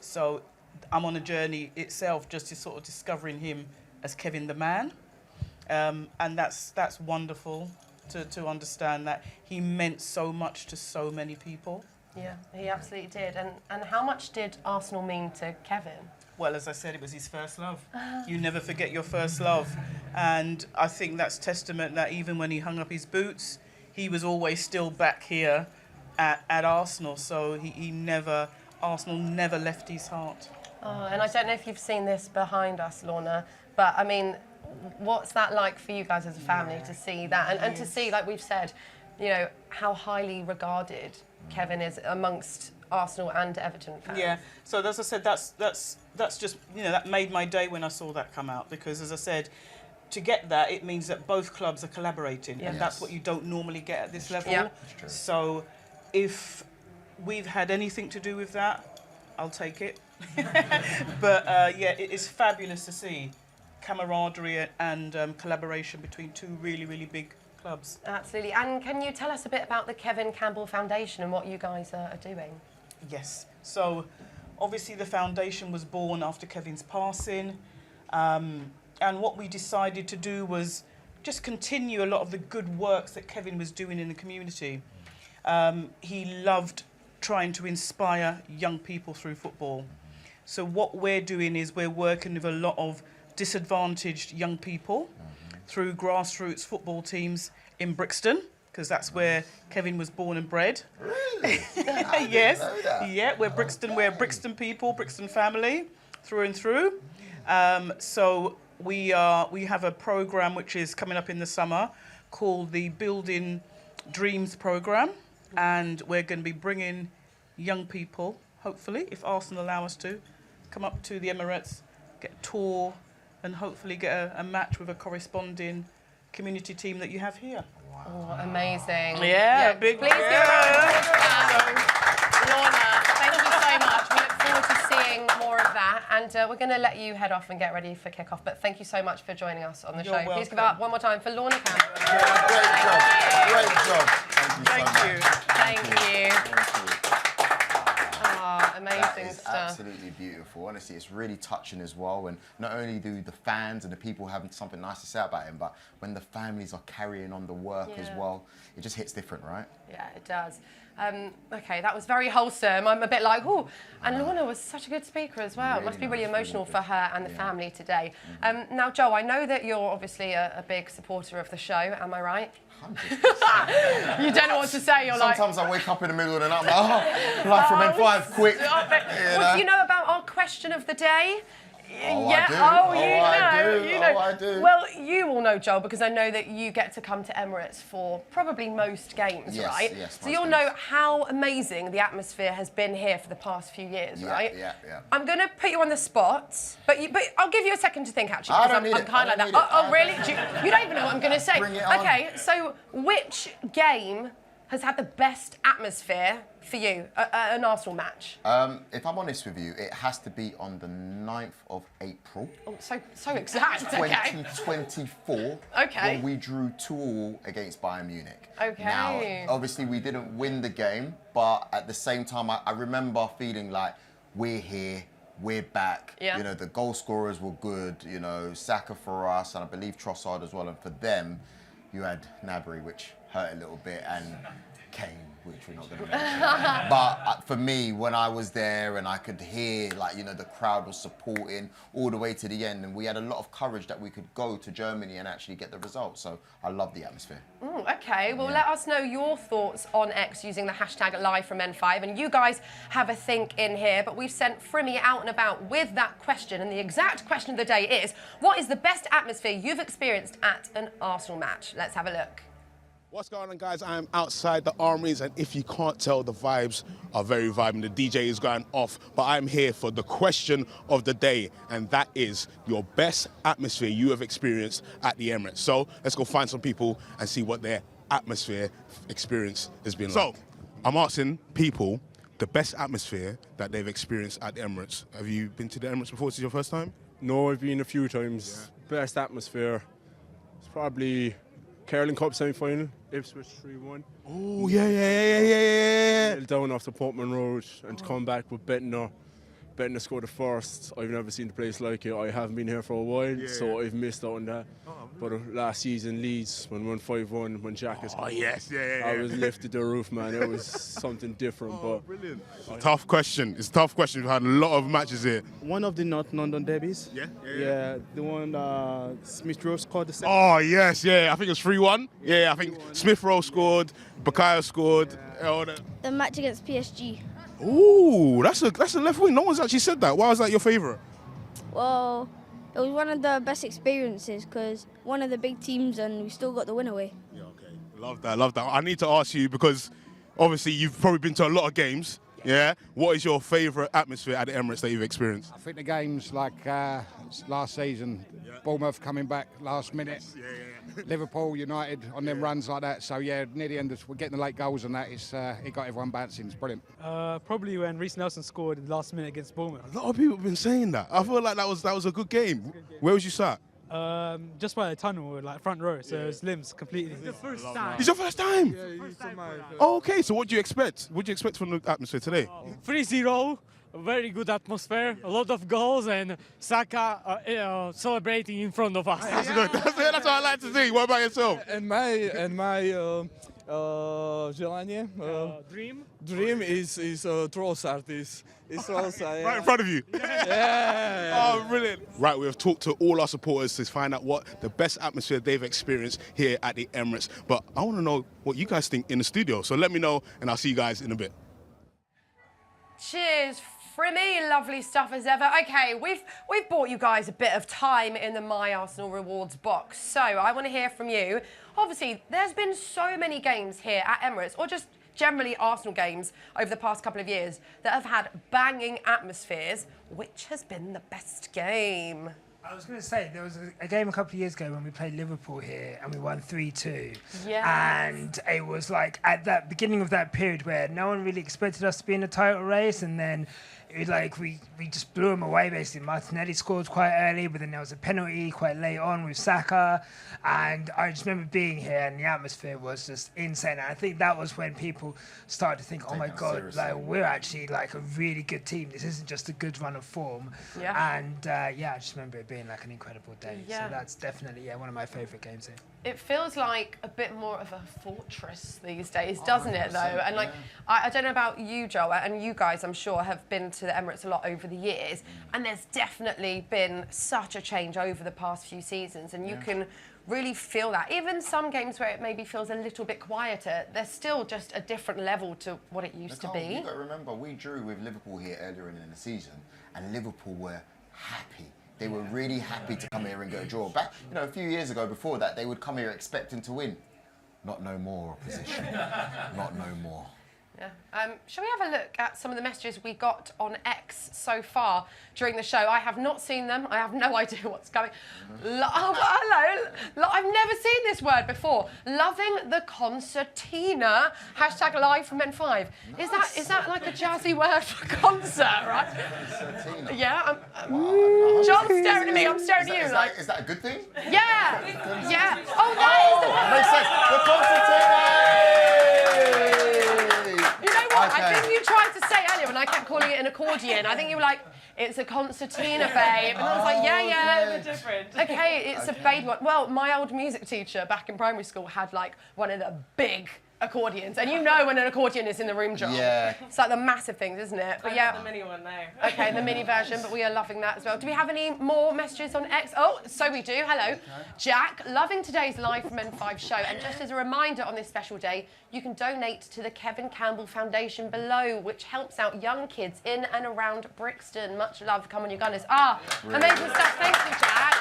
So I'm on a journey itself, just to sort of discovering him as Kevin the man. And that's wonderful to understand that he meant so much to so many people. Yeah, he absolutely did. And how much did Arsenal mean to Kevin? Well, as I said, it was his first love. You never forget your first love. And I think that's testament that even when he hung up his boots, he was always still back here at Arsenal. So Arsenal never left his heart. Oh, and I don't know if you've seen this behind us, Lorna, but I mean, what's that like for you guys as a family to see that? And to see, like we've said, you know, how highly regarded Kevin is amongst Arsenal and Everton fans. Yeah, so as I said, that's just, you know, that made my day when I saw that come out, because as I said, to get that, it means that both clubs are collaborating, and that's what you don't normally get at this level. Yeah. So if we've had anything to do with that, I'll take it. But yeah, it is fabulous to see camaraderie and collaboration between two really, really big clubs. Absolutely. And can you tell us a bit about the Kevin Campbell Foundation and what you guys are doing? Yes. So obviously the foundation was born after Kevin's passing. And what we decided to do was just continue a lot of the good works that Kevin was doing in the community. He loved trying to inspire young people through football. So what we're doing is we're working with a lot of disadvantaged young people through grassroots football teams in Brixton, because that's where Kevin was born and bred. Really? Yes. Yeah, we're Brixton people, Brixton family, through and through. So we have a program which is coming up in the summer called the Building Dreams program, and we're going to be bringing young people, hopefully, if Arsenal allow us to, come up to the Emirates, get a tour, and hopefully get a match with a corresponding community team that you have here. Oh, amazing. Yeah, big. Please give a round of applause. Lorna, thank you so much. We look forward to seeing more of that, and we're going to let you head off and get ready for kick-off, but thank you so much for joining us on the show. Welcome. Please give it up one more time for Lorna Campbell. Great job. Thank you. Oh, amazing that is stuff. Absolutely beautiful. Honestly, it's really touching as well. And not only do the fans and the people have something nice to say about him, but when the families are carrying on the work as well, it just hits different, right? Yeah, it does. Okay, that was very wholesome. I'm a bit like, ooh. And Lorna was such a good speaker as well. It must be really emotional for her and the family today. Now, Joe, I know that you're obviously a big supporter of the show. Am I right? 100%. You don't know what to say. You're like... Sometimes I wake up in the middle of the night, I'm like, live from N5, quick. Well, do you know about our question of the day? Oh, yeah. I do. You know. I do. Well, you all know, Joel, because I know that you get to come to Emirates for probably most games, right? Yes, so you'll know how amazing the atmosphere has been here for the past few years, right? Yeah. I'm going to put you on the spot, but I'll give you a second to think, actually, I because don't I'm kind of like that. Oh, really? You don't even know what I'm going to say. Bring it on. Okay, so which game has had the best atmosphere for you, an Arsenal match? If I'm honest with you, it has to be on the 9th of April. Oh, so exact, okay. 2024, Okay. when we drew 2-2 against Bayern Munich. Okay. Now, obviously, we didn't win the game, but at the same time, I remember feeling like we're here, we're back. Yeah. You know, the goal scorers were good, you know, Saka for us, and I believe Trossard as well, and for them, you had Gnabry, which hurt a little bit, and Kane, which we're not going to mention. But for me, when I was there and I could hear, like, you know, the crowd was supporting all the way to the end, and we had a lot of courage that we could go to Germany and actually get the result. So I love the atmosphere. Okay, well, let us know your thoughts on X using the hashtag #LiveFromN5. And you guys have a think in here, but we've sent Frimmy out and about with that question. And the exact question of the day is, what is the best atmosphere you've experienced at an Arsenal match? Let's have a look. What's going on, guys? I'm outside the Armories, and if you can't tell, the vibes are very vibing. The DJ is going off, but I'm here for the question of the day, and that is your best atmosphere you have experienced at the Emirates. So let's go find some people and see what their atmosphere experience has been like. So I'm asking people the best atmosphere that they've experienced at the Emirates. Have you been to the Emirates before? This is your first time? No, I've been a few times. Yeah. Best atmosphere, it's probably Carling Cup semi-final, Ipswich 3-1. Oh, yeah. Down off the Portman Road and to come back with Bett Benton scored the first. I've never seen the place like it. I haven't been here for a while, so I've missed out on that. But last season, Leeds, when we won 5-1, when Jack is I was lifted the roof, man. It was something different. But brilliant. Tough question. It's a tough question. We've had a lot of matches here. One of the North London derbies. Yeah, the one Smith Rowe scored the second. Oh, yes, I think it was 3-1. Yeah, I think Smith Rowe scored, Bakaya scored. The match against PSG. Ooh, that's a left wing. No one's actually said that. Why was that your favourite? Well, it was one of the best experiences because one of the big teams and we still got the win away. Yeah, okay. Love that. I need to ask you because obviously you've probably been to a lot of games. Yeah. What is your favourite atmosphere at the Emirates that you've experienced? I think the games like last season, Bournemouth coming back last minute, Liverpool, United on them runs like that. So yeah, near the end, we're getting the late goals and that. It got everyone bouncing. It's brilliant. Probably when Reece Nelson scored in the last minute against Bournemouth. A lot of people have been saying that. I feel like that was a good game. Where was you sat? Just by the tunnel, like front row, so it was limbs completely. It's the first time. It's your first time? Yeah, Oh, okay, so what do you expect? What do you expect from the atmosphere today? 3-0, a very good atmosphere, a lot of goals, and Saka celebrating in front of us. That's good. That's what I like to see. What about yourself? And my dream is Trossard. It's Trossard. Right in front of you. Yeah. Oh, brilliant. Right, we have talked to all our supporters to find out what the best atmosphere they've experienced here at the Emirates. But I want to know what you guys think in the studio. So let me know, and I'll see you guys in a bit. Cheers, Frimmy. Lovely stuff as ever. Okay, we've bought you guys a bit of time in the My Arsenal Rewards box. So I want to hear from you. Obviously, there's been so many games here at Emirates, or just generally Arsenal games over the past couple of years that have had banging atmospheres. Which has been the best game? I was going to say, there was a game a couple of years ago when we played Liverpool here and we won 3-2. Yeah. And it was like at that beginning of that period where no one really expected us to be in a title race, and then it was like we just blew them away basically. Martinelli scored quite early, but then there was a penalty quite late on with Saka. And I just remember being here and the atmosphere was just insane. And I think that was when people started to think, oh my God, like we're actually like a really good team. This isn't just a good run of form. Yeah. And I just remember it being like an incredible day. Yeah. So that's definitely one of my favourite games here. It feels like a bit more of a fortress these days, doesn't it, though? And like, I don't know about you, Joel, and you guys, I'm sure, have been to the Emirates a lot over the years, and there's definitely been such a change over the past few seasons, and you can really feel that. Even some games where it maybe feels a little bit quieter, there's still just a different level to what it used to be. You've got to remember, we drew with Liverpool here earlier in the season, and Liverpool were happy. They were really happy to come here and get a draw. Back, a few years ago before that, they would come here expecting to win. Not no more, opposition. Not no more. Yeah. Shall we have a look at some of the messages we got on X so far during the show? I have not seen them. I have no idea what's going. Hello. I've never seen this word before. Loving the concertina. # live from Men5. Nice. Is that like a jazzy word for concert, right? Concertina. Yeah. John's staring at me. I'm staring at you. Is that a good thing? Yeah. Yeah. Oh, that is the... Makes sense. The concertina. You know what? Okay. I think you tried to say earlier when I kept calling it an accordion. I think you were like, it's a concertina, babe. And I was like, yeah. Different. Okay, it's a baby one. Well, my old music teacher back in primary school had like one of the big accordions. And you know when an accordion is in the room, John. Yeah. It's like the massive things, isn't it? But yeah. The mini one now. Okay, the mini version, but we are loving that as well. Do we have any more messages on X? Oh, so we do. Hello. Jack, loving today's Live from Men5 show. And just as a reminder on this special day, you can donate to the Kevin Campbell Foundation below, which helps out young kids in and around Brixton. Much love. Come on, you gunners. Amazing stuff. Thank you, Jack.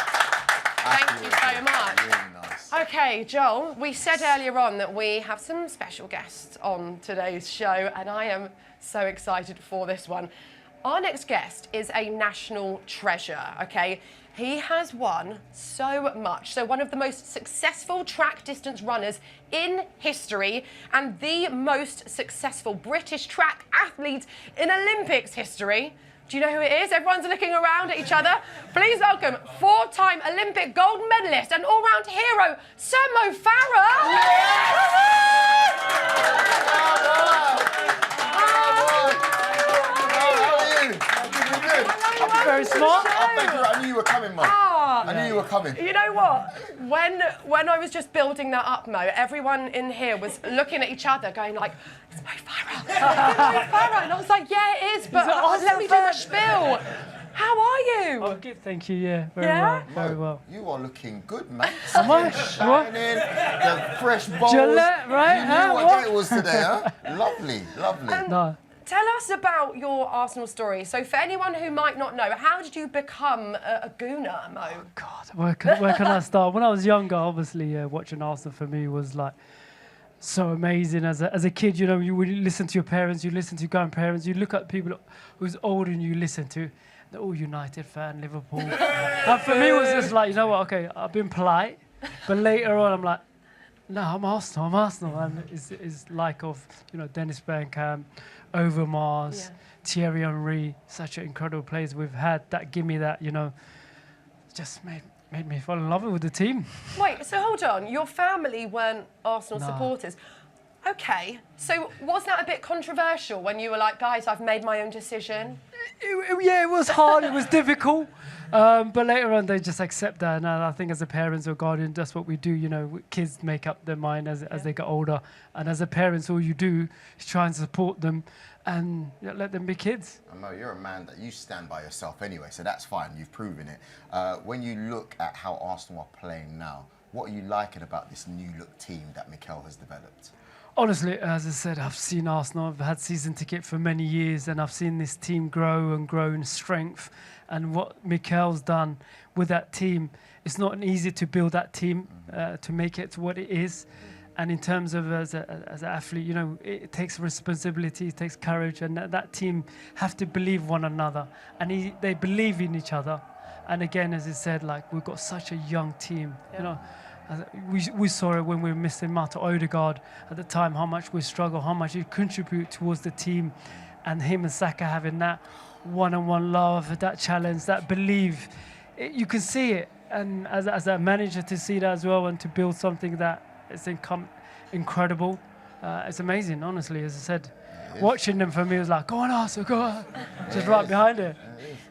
Thank you so much. Really nice. Okay, Joel, we said earlier on that we have some special guests on today's show, and I am so excited for this one. Our next guest is a national treasure, okay? He has won so much. So one of the most successful track distance runners in history and the most successful British track athlete in Olympics history. Do you know who it is? Everyone's looking around at each other. Please welcome 4-time Olympic gold medalist and all-round hero, Sir Mo Farah. very smart. I knew you were coming, Mo. I knew you were coming. You know what? When I was just building that up, Mo, everyone in here was looking at each other going like, it's Mo Farah. It's Mo Farah. And I was like, yeah, it is, but let me do the spiel. How are you? I'm good, thank you. Yeah, very well. You are looking good, man. Am I? What? The fresh bowls. Gillette, right? You knew what day it was today, huh? Lovely. No. Tell us about your Arsenal story. So for anyone who might not know, how did you become a Gooner, Mo? Oh, God, where can I start? When I was younger, obviously, watching Arsenal for me was like so amazing. As a kid, you know, you would listen to your parents, you listen to your grandparents, you look at people who's older and you listen to. They're all United fan, Liverpool. And for me, it was just like, you know what, okay, I've been polite. But later on, I'm like, no, I'm Arsenal. And it's like of, you know, Dennis Bergkamp, Overmars, Thierry Henry, such an incredible players we've had that give me that, you know, just made me fall in love with the team. Wait, so hold on. Your family weren't Arsenal supporters. Okay, so was that a bit controversial when you were like, guys, I've made my own decision? Yeah, it was hard, it was difficult. But later on, they just accept that. And I think as a parents or guardian, that's what we do. You know, kids make up their mind as they get older. And as a parent, all you do is try and support them and let them be kids. I know you're a man that you stand by yourself anyway, so that's fine. You've proven it. When you look at how Arsenal are playing now, what are you liking about this new look team that Mikel has developed? Honestly, as I said, I've seen Arsenal. I've had season ticket for many years, and I've seen this team grow and grow in strength. And what Mikel's done with that team, it's not easy to build that team to make it to what it is. And in terms of as an athlete, you know, it takes responsibility, it takes courage, and that team have to believe one another, and they believe in each other. And again, as I said, like we've got such a young team, you know. We saw it when we were missing Martin Odegaard at the time, how much we struggle, how much he contribute towards the team, and him and Saka having that one-on-one love, that challenge, that belief. You can see it, and as a manager to see that as well and to build something that is incredible, it's amazing, honestly, as I said. Watching them for me was like, go on, Arsenal, go on. Just right behind it.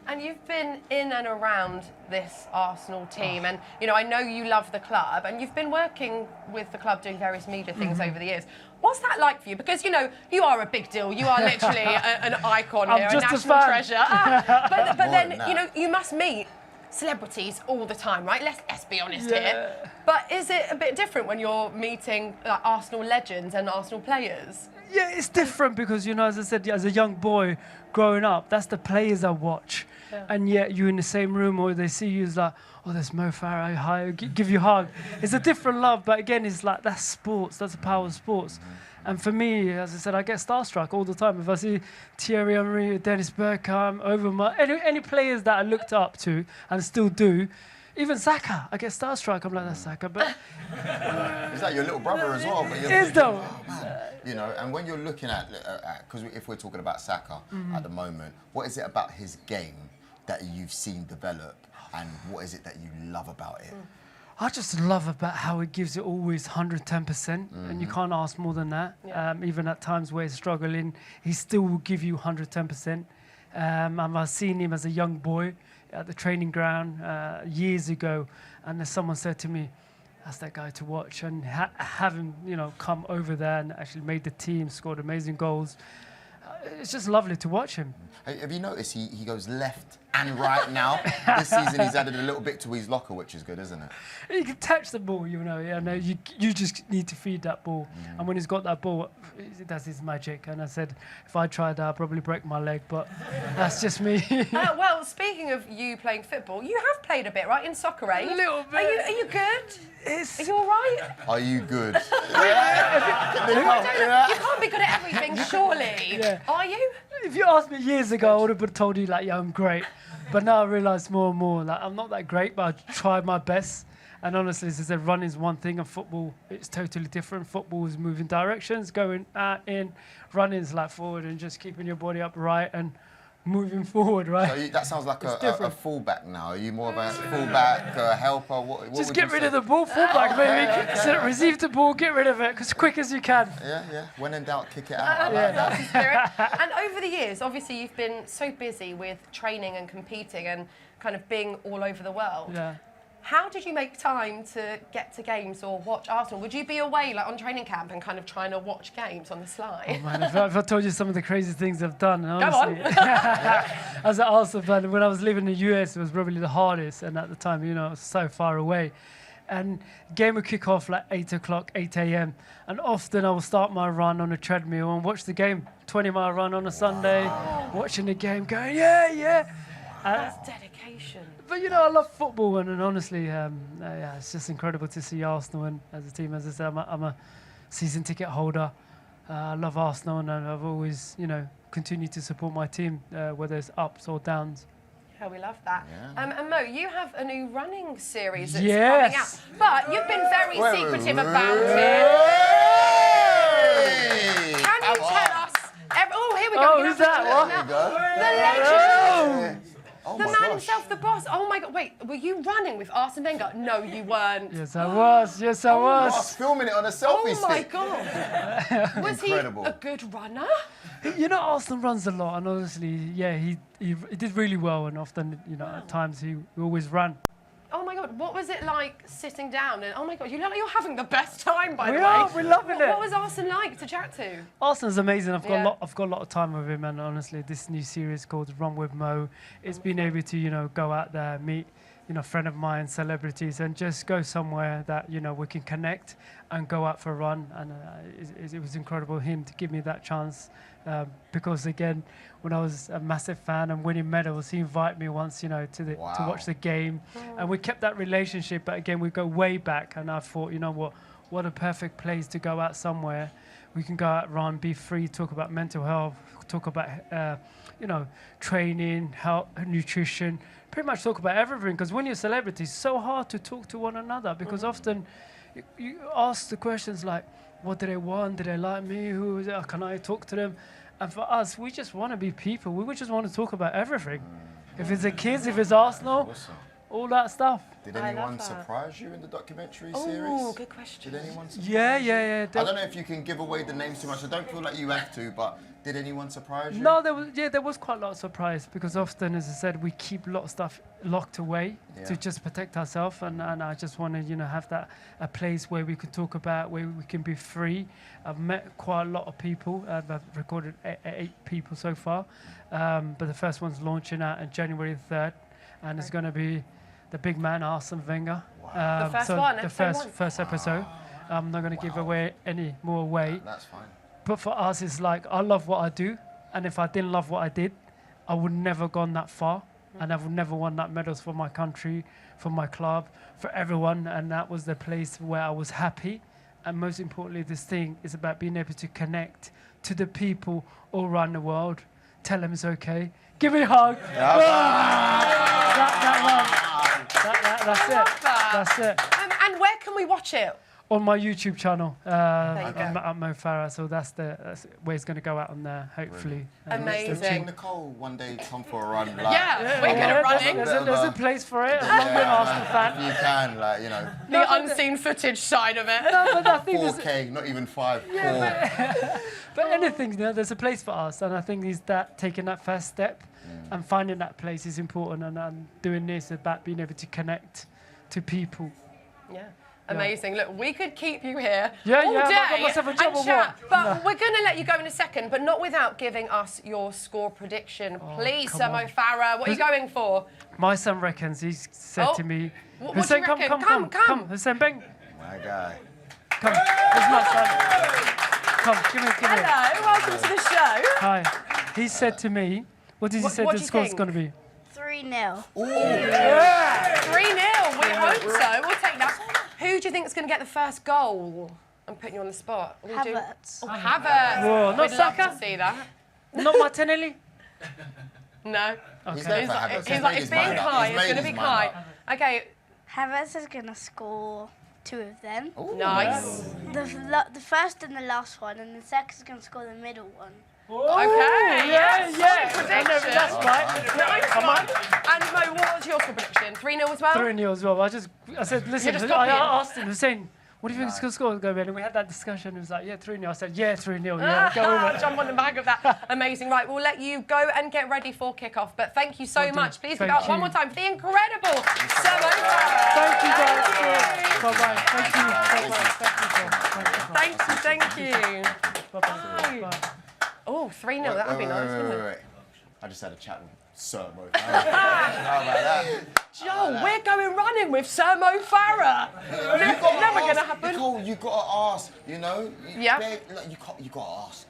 And you've been in and around this Arsenal team, and you know I know you love the club, and you've been working with the club doing various media things over the years. What's that like for you? Because you know you are a big deal. You are literally an icon here, a national treasure. But then you know you must meet celebrities all the time, right? Let's be honest here. But is it a bit different when you're meeting like Arsenal legends and Arsenal players? Yeah, it's different because, you know, as I said, as a young boy growing up, that's the players I watch. Yeah. And yet you're in the same room or they see you as like, oh, there's Mo Farah, hi, give you a hug. It's a different love, but again, it's like, that's sports, that's the power of sports. And for me, as I said, I get starstruck all the time. If I see Thierry Henry, Dennis Bergkamp, Overmars, any players that I looked up to and still do, even Saka, I get starstruck. I'm like, that's Saka, but... Is that your little brother as well? It is though. Oh, man. You know, and when you're looking at, because if we're talking about Saka at the moment, what is it about his game that you've seen develop, and what is it that you love about it? I just love about how he gives it always 110%, and you can't ask more than that. Yeah. Even at times where he's struggling, he still will give you 110%. And I've seen him as a young boy at the training ground years ago, and someone said to me, that's that guy to watch, and have him, you know, come over there and actually made the team, scored amazing goals. It's just lovely to watch him. Have you noticed he goes left and right now? This season he's added a little bit to his locker, which is good, isn't it? He can touch the ball, you know. Yeah, no, you just need to feed that ball. And when he's got that ball, he does his magic. And I said, if I tried that, I'd probably break my leg, but that's just me. Well, speaking of you playing football, you have played a bit, right, in soccer, eh? A little bit. Are you good? Are you all right? Are you good? You can't be good at everything, surely. Yeah. Are you? If you asked me years ago, I would have told you, like, yeah, I'm great. But now I realise more and more, like, I'm not that great, but I try my best. And honestly, as I said, running is one thing, and football, it's totally different. Football is moving directions, going out, in. Running is like forward and just keeping your body upright and moving forward, right? So that sounds like a fullback now. Are you more of a fullback, helper? What Just would get you rid say? of the ball, fullback, maybe. So receive the ball, get rid of it as quick as you can. Yeah. When in doubt, kick it out. That's the spirit. And over the years, obviously, you've been so busy with training and competing and kind of being all over the world. Yeah. How did you make time to get to games or watch Arsenal? Would you be away like on training camp and kind of trying to watch games on the sly? Oh, man, if I told you some of the crazy things I've done, honestly, Go on. as an Arsenal fan, when I was living in the US, it was probably the hardest, and at the time, you know, I was so far away. And game would kick off like 8 o'clock, 8 a.m. And often I would start my run on a treadmill and watch the game, 20-mile run on a Sunday, watching the game, going, yeah. That's dedication. But, you know, I love football, and honestly, yeah, it's just incredible to see Arsenal and as a team. As I said, I'm a season ticket holder. I love Arsenal, and I've always, you know, continued to support my team, whether it's ups or downs. Yeah, we love that. Yeah. And Mo, you have a new running series that's Yes. coming out. But you've been very secretive about it. Can you tell us... Oh, here we go. Oh, who's that? What? The legend. Oh the man himself, the boss. Oh my God! Wait, were you running with Arsene Wenger? No, you weren't. Yes, I was. Yes, I was. I was filming it on a selfie Oh my stick. God! Was Incredible. he a good runner? You know, Arsene runs a lot, and honestly, yeah, he did really well, and often, you know, at times he always ran. Oh my God! What was it like sitting down? And oh my God, you look like you're having the best time. By the way, we're loving it. What was Arsene like to chat to? Arsene's amazing. I've got a lot of time with him, and honestly, this new series called Run with Mo, it's been able to, you know, go out there, meet, you know, friend of mine, celebrities, and just go somewhere that, you know, we can connect and go out for a run. And it was incredible him to give me that chance, because again, when I was a massive fan and winning medals, he invited me once, you know, to watch the game, and we kept that relationship. But again, we go way back, and I thought, you know what a perfect place to go out somewhere. We can go out, run, be free, talk about mental health, talk about, you know, training, health, nutrition, pretty much talk about everything. Because when you're a celebrity, it's so hard to talk to one another, because often you ask the questions like, what do they want? Do they like me? Who is it? Can I talk to them? And for us, we just want to be people. We just want to talk about everything. If it's the kids, if it's Arsenal, all that stuff. Did anyone surprise you in the documentary series? Oh, good question. Did anyone surprise Yeah. I don't know if you can give away the names too much. I don't feel like you have to, but did anyone surprise you? No, there was quite a lot of surprise, because often, as I said, we keep a lot of stuff locked away to just protect ourselves, and I just want to, you know, have a place where we can talk about, where we can be free. I've met quite a lot of people. I've recorded 8 people so far, but the first one's launching out on January 3rd, and it's going to be the big man Arsene Wenger. The first so one, the episode first episode. I'm not going to give away any more away. That's fine. But for us, it's like, I love what I do, and if I didn't love what I did, I would never gone that far, and I would never won that medals for my country, for my club, for everyone, and that was the place where I was happy. And most importantly, this thing is about being able to connect to the people all around the world, tell them it's okay, give me a hug. That's it. That's it. And where can we watch it? On my YouTube channel, I'm Mo Farah, so that's where it's going to go out on there, hopefully. Amazing. Nicole one day come for a run. Like, we're good at running. There's a place for it. I'm an Arsenal fan. You can, like, you know. The unseen footage side of it. No, but I think 4K, not even 5. But anything, you know, there's a place for us, and I think is that taking that first step and finding that place is important, and doing this about being able to connect to people. Yeah. Amazing. Look, we could keep you here all I've day got myself a job and or chat, what? but we're going to let you go in a second, but not without giving us your score prediction. Please, come Sir Mo on. Farah, what are you going for? My son reckons, he said to me, What Hussein, do you reckon? Come. Hussein, bang. My guy. Come, it's my son. Come, give me. Hello, welcome to the show. Hi. He said to me, what did he say the score's going to be? 3-0. 3-0, we hope so. We'll take that. Who do you think is going to get the first goal? I'm putting you on the spot. Havertz. Oh, Havertz. Whoa, not We'd love Saka? to see that. Not Martinelli? No. He's there for Havertz. He's like, it's being Kai. It's going to be Kai. Okay. Havertz is going to score 2 of them. Nice. The first and the last one, and the second is going to score the middle one. Okay, yes. Prediction. That's right. Nice one. And Mo, what was your score prediction? 3-0 as well? 3-0 as well. I said, listen, I asked him, Hussein, what do you think the score is going to be? And we had that discussion. He was like, yeah, 3-0. I said, yeah, 3-0. Yeah, go with it. Jump on the back of that. Amazing. Right, we'll let you go and get ready for kickoff. But thank you so much. Please give it up one more time for the incredible Sermo Farah. Thank you, guys. Bye-bye. Thank you. Thank you. Bye-bye. Oh, 3-0. That would be nice, wouldn't it? Wait. I just had a chat with Sir Mo Farah. How about that? Joel, we're going running with Sir Mo Farah. Never going to happen. Nicole, you got to ask, you know? Yeah. You got to ask.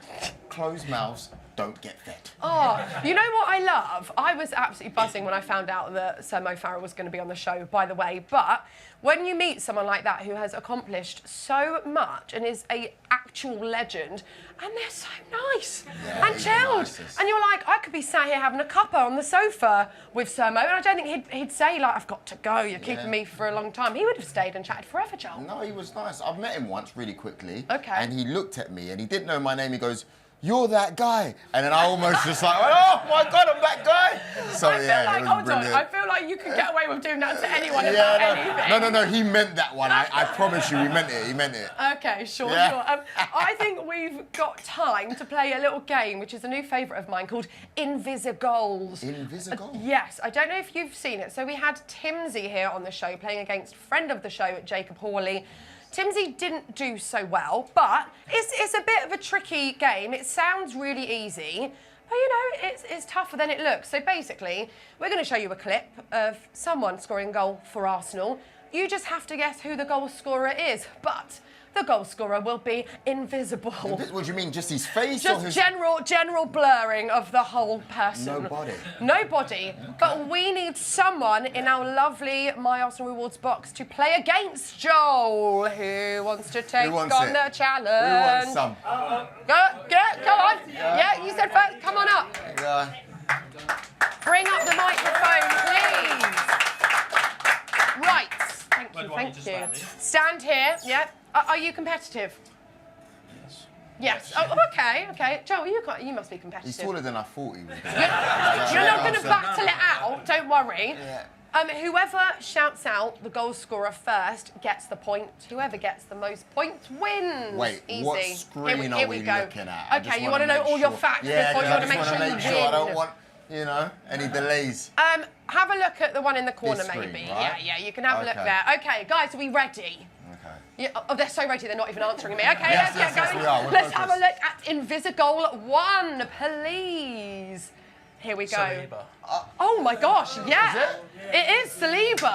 Closed mouths don't get fed. Oh, you know what I love? I was absolutely buzzing when I found out that Sir Mo Farah was going to be on the show, by the way. But when you meet someone like that who has accomplished so much and is an actual legend, and they're so nice and chilled, and you're like, I could be sat here having a cuppa on the sofa with Sir Mo, and I don't think he'd say, like, I've got to go, you're keeping me for a long time. He would have stayed and chatted forever, Joel. No, he was nice. I've met him once really quickly. Okay. And he looked at me and he didn't know my name. He goes, you're that guy. And then I almost just like, oh my God, I'm that guy. So yeah, it was brilliant. I feel like you could get away with doing that to anyone about anything. No, he meant that one. I promise you, he meant it. Okay, sure. Yeah. I think we've got time to play a little game, which is a new favourite of mine, called Invisigoals. Invisigoals? Yes, I don't know if you've seen it. So we had Timsy here on the show, playing against friend of the show, Jacob Hawley. Timsy didn't do so well, but it's a bit of a tricky game. It sounds really easy, but you know, it's tougher than it looks. So basically, we're going to show you a clip of someone scoring a goal for Arsenal. You just have to guess who the goal scorer is, but the goal scorer will be invisible. What do you mean, just his face? Just or his... general blurring of the whole person. Nobody. But we need someone in our lovely My Arsenal Rewards box to play against Joel. Who wants to take on the challenge? Who wants some? Go on. Yeah, you said first. Come on up. Bring up the microphone, please. Right. Thank you. Stand here. Yeah. Are you competitive? Yes. Oh, okay. Joel, you must be competitive. He's taller than I thought he was. You're not going to battle it out, don't worry. Yeah. Whoever shouts out the goal scorer first gets the point. Whoever gets the most points wins. Wait, easy. what screen are we looking at? Okay, you want to know all your facts before you want to make sure you win. I don't want, any delays. Have a look at the one in the corner, screen, maybe. right? Yeah, you can have a look there. Okay, guys, are we ready? Yeah, they're so ready, they're not even answering me. Okay, let's get going. Let's have a look at Invisigoal 1, please. Here we go. Saliba. Oh my gosh, yeah. It is Saliba.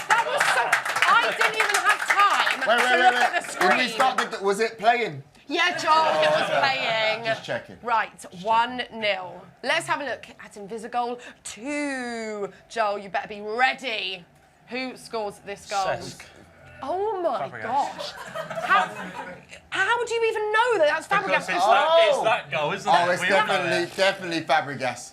That was so... I didn't even have time to look at the screen. Did we start was it playing? Yeah, Joel, it was playing. Just checking. Right, 1-0. Let's have a look at Invisigoal 2. Joel, you better be ready. Who scores this goal? Cesc. Oh my gosh. How do you even know that that's Fabregas? It's that goal, isn't it? Oh, it's definitely Fabregas.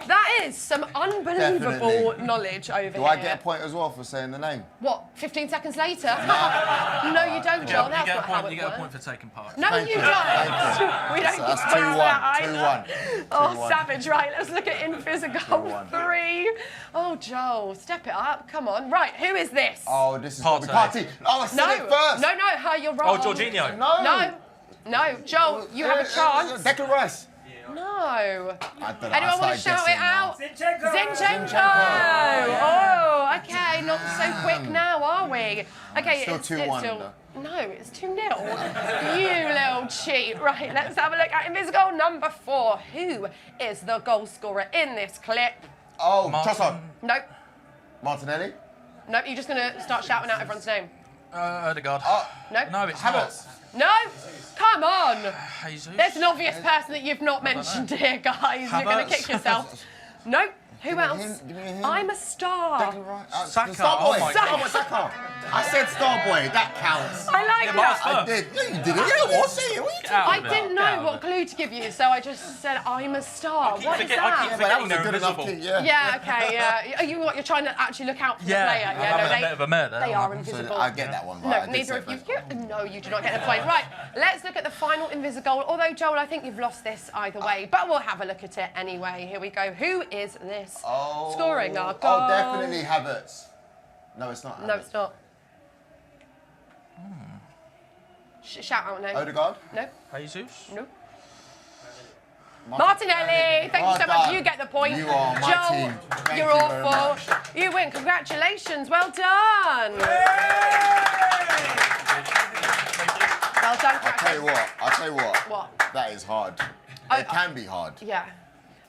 That is some unbelievable knowledge over here. Do I get a point as well for saying the name? What, 15 seconds later? No, you don't, Joel. That's not how it works. You get a point for taking part. No, you don't. We don't That's get that 2-1. Oh, savage. Right, let's look at Invisigoal 3. Oh, Joel, step it up. Come on. Right, who is this? Oh, this is Party. Oh, I said it first. No, you're wrong. Oh, Jorginho. No, Joel, you have a chance. Declan Rice. No. I don't know. Anyone want to shout it out? Zinchenko. Oh, okay. Not so quick now, are we? Okay, still 2-1. No, it's 2-0. You little cheat. Right, let's have a look at Invisigoal number 4. Who is the goal scorer in this clip? Oh, Trossard. Nope. Martinelli. Nope, you're just going to start shouting out everyone's name. Odegaard. Nope. No, it's not. No, come on. Jesus. There's an obvious person that you've not mentioned here, guys. You're going to kick yourself. Nope. Who else? I'm a star. Saka. Saka. I said star boy. That counts. I like that. I did. Yeah, you did it. Yeah, what? Say it. What are you talking I didn't know what clue to give you, so I just said I'm a star. What is that? Yeah, but that was a good enough key. Yeah. Okay. Yeah. Are you what? You're trying to actually look out for the player. Yeah. A bit of a murder. They are invisible. I get that one right. No, neither of you. No, you do not get the point. Right. Let's look at the final invisible goal. Although Joel, I think you've lost this either way, but we'll have a look at it anyway. Here we go. Who is this? Scoring our goal. Oh, definitely Havertz. No, it's not Havertz. No, it's not. Shout out name. Odegaard? No. Jesus? No. Martinelli. Thank you so much. You get the point. You are my Joel, team. Thank you're you awful. You win. Congratulations. Well done. Well done, I'll tell you what. What? That is hard. It can be hard. Yeah.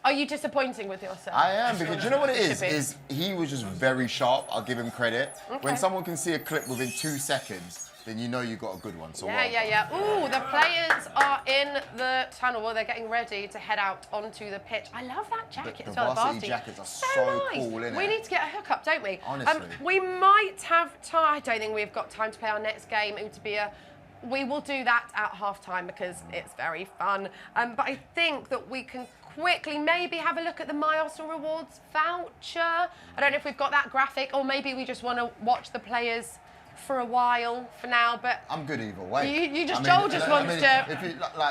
Are you disappointing with yourself? I am, because you know what it is he was just very sharp. I'll give him credit. Okay. When someone can see a clip within 2 seconds, then you know you got a good one. So Yeah. Ooh, the players are in the tunnel. Well, they're getting ready to head out onto the pitch. I love that jacket. The as well, varsity jackets are so nice. cool, innit? We need to get a hookup, don't we? Honestly. We might have time. I don't think we've got time to play our next game. It would be we will do that at half-time because it's very fun. But I think that we can quickly maybe have a look at the My Arsenal Rewards voucher. I don't know if we've got that graphic, or maybe we just want to watch the players for a while for now, but I'm good either way. Joel just wants to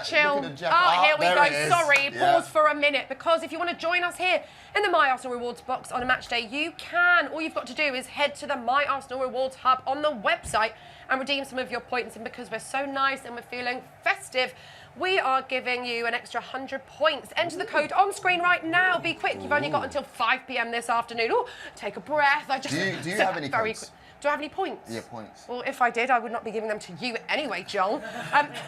chill. Here we go. Sorry, pause for a minute, because if you want to join us here in the My Arsenal Rewards box on a match day, you can. All you've got to do is head to the My Arsenal Rewards hub on the website and redeem some of your points. And because we're so nice and we're feeling festive, we are giving you an extra 100 points. Enter the code on screen right now. Be quick. You've only got until 5 p.m. this afternoon. Oh, take a breath. Do you have any points? Do I have any points? Yeah, points. Well, if I did, I would not be giving them to you anyway, Joel.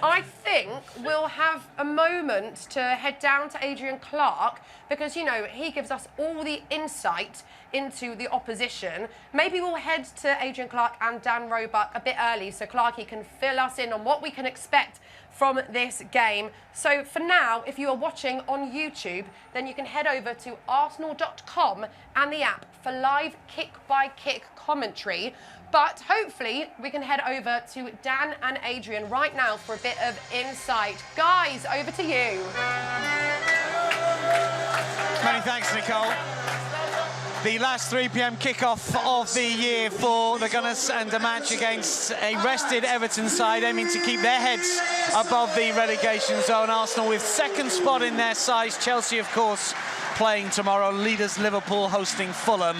I think we'll have a moment to head down to Adrian Clark, because, you know, he gives us all the insight into the opposition. Maybe we'll head to Adrian Clark and Dan Roebuck a bit early so Clarky can fill us in on what we can expect from this game. So for now, if you are watching on YouTube, then you can head over to arsenal.com and the app for live kick-by-kick commentary. But hopefully we can head over to Dan and Adrian right now for a bit of insight. Guys, over to you. Many thanks, Nicole. The last 3 p.m. kickoff of the year for the Gunners, and a match against a rested Everton side aiming to keep their heads above the relegation zone. Arsenal with second spot in their size. Chelsea, of course, playing tomorrow. Leaders Liverpool hosting Fulham.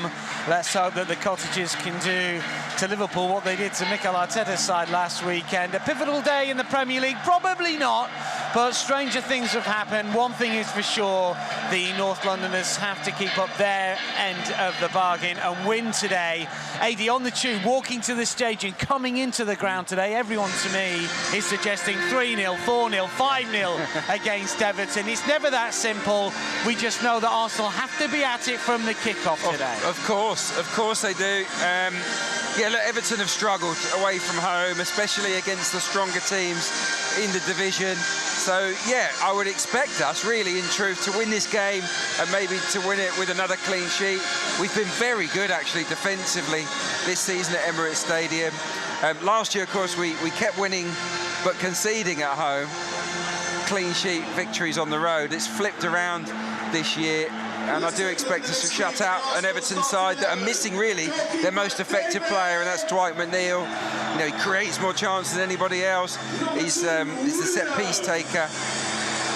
Let's hope that the Cottagers can do to Liverpool what they did to Mikel Arteta's side last weekend. A pivotal day in the Premier League? Probably not, but stranger things have happened. One thing is for sure, the North Londoners have to keep up their end of the bargain and win today. AD on the tube, walking to the stage and coming into the ground today. Everyone to me is suggesting 3-0, 4-0, 5-0 against Everton. It's never that simple. We just know that Arsenal have to be at it from the kickoff today. Of course they do. Yeah, look, Everton have struggled away from home, especially against the stronger teams in the division. So, yeah, I would expect us, really, in truth, to win this game and maybe to win it with another clean sheet. We've been very good, actually, defensively this season at Emirates Stadium. Last year, of course, we kept winning but conceding at home. Clean sheet victories on the road. It's flipped around this year. And I do expect us to shut out an Everton side that are missing, really, their most effective player, and that's Dwight McNeil. You know, he creates more chances than anybody else. He's the set-piece taker.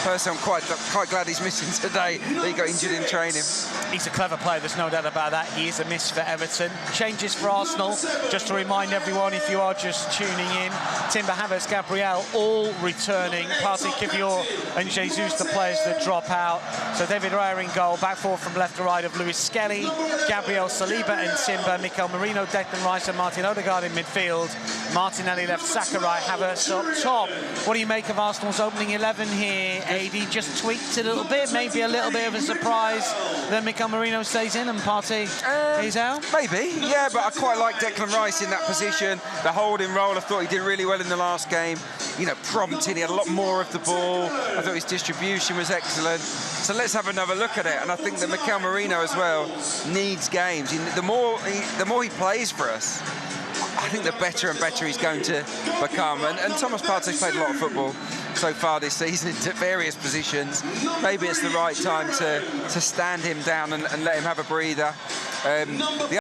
Personally, I'm quite glad he's missing today, that he got injured in training. He's a clever player, there's no doubt about that. He is a miss for Everton. Changes for Arsenal, just to remind everyone, if you are just tuning in, Timber, Havertz, Gabriel, all returning. Partey, Kivior and Jesus, the players that drop out. So David Raya in goal, back forward from left to right of Lewis Skelly, Gabriel, Saliba and Timber, Mikel Merino, Declan Rice and Martin Odegaard in midfield. Martinelli left, Saka right, Havertz up top. What do you make of Arsenal's opening 11 here, AD just tweaked a little bit, maybe a little bit of a surprise that Mikel Merino stays in and Partey is out? Maybe, yeah, but I quite like Declan Rice in that position. The holding role, I thought he did really well in the last game. You know, prompted, he had a lot more of the ball. I thought his distribution was excellent. So let's have another look at it. And I think that Mikel Merino as well needs games. The more he plays for us, I think the better and better he's going to become. And Thomas Partey's played a lot of football so far this season into various positions. Maybe it's the right time to stand him down and let him have a breather.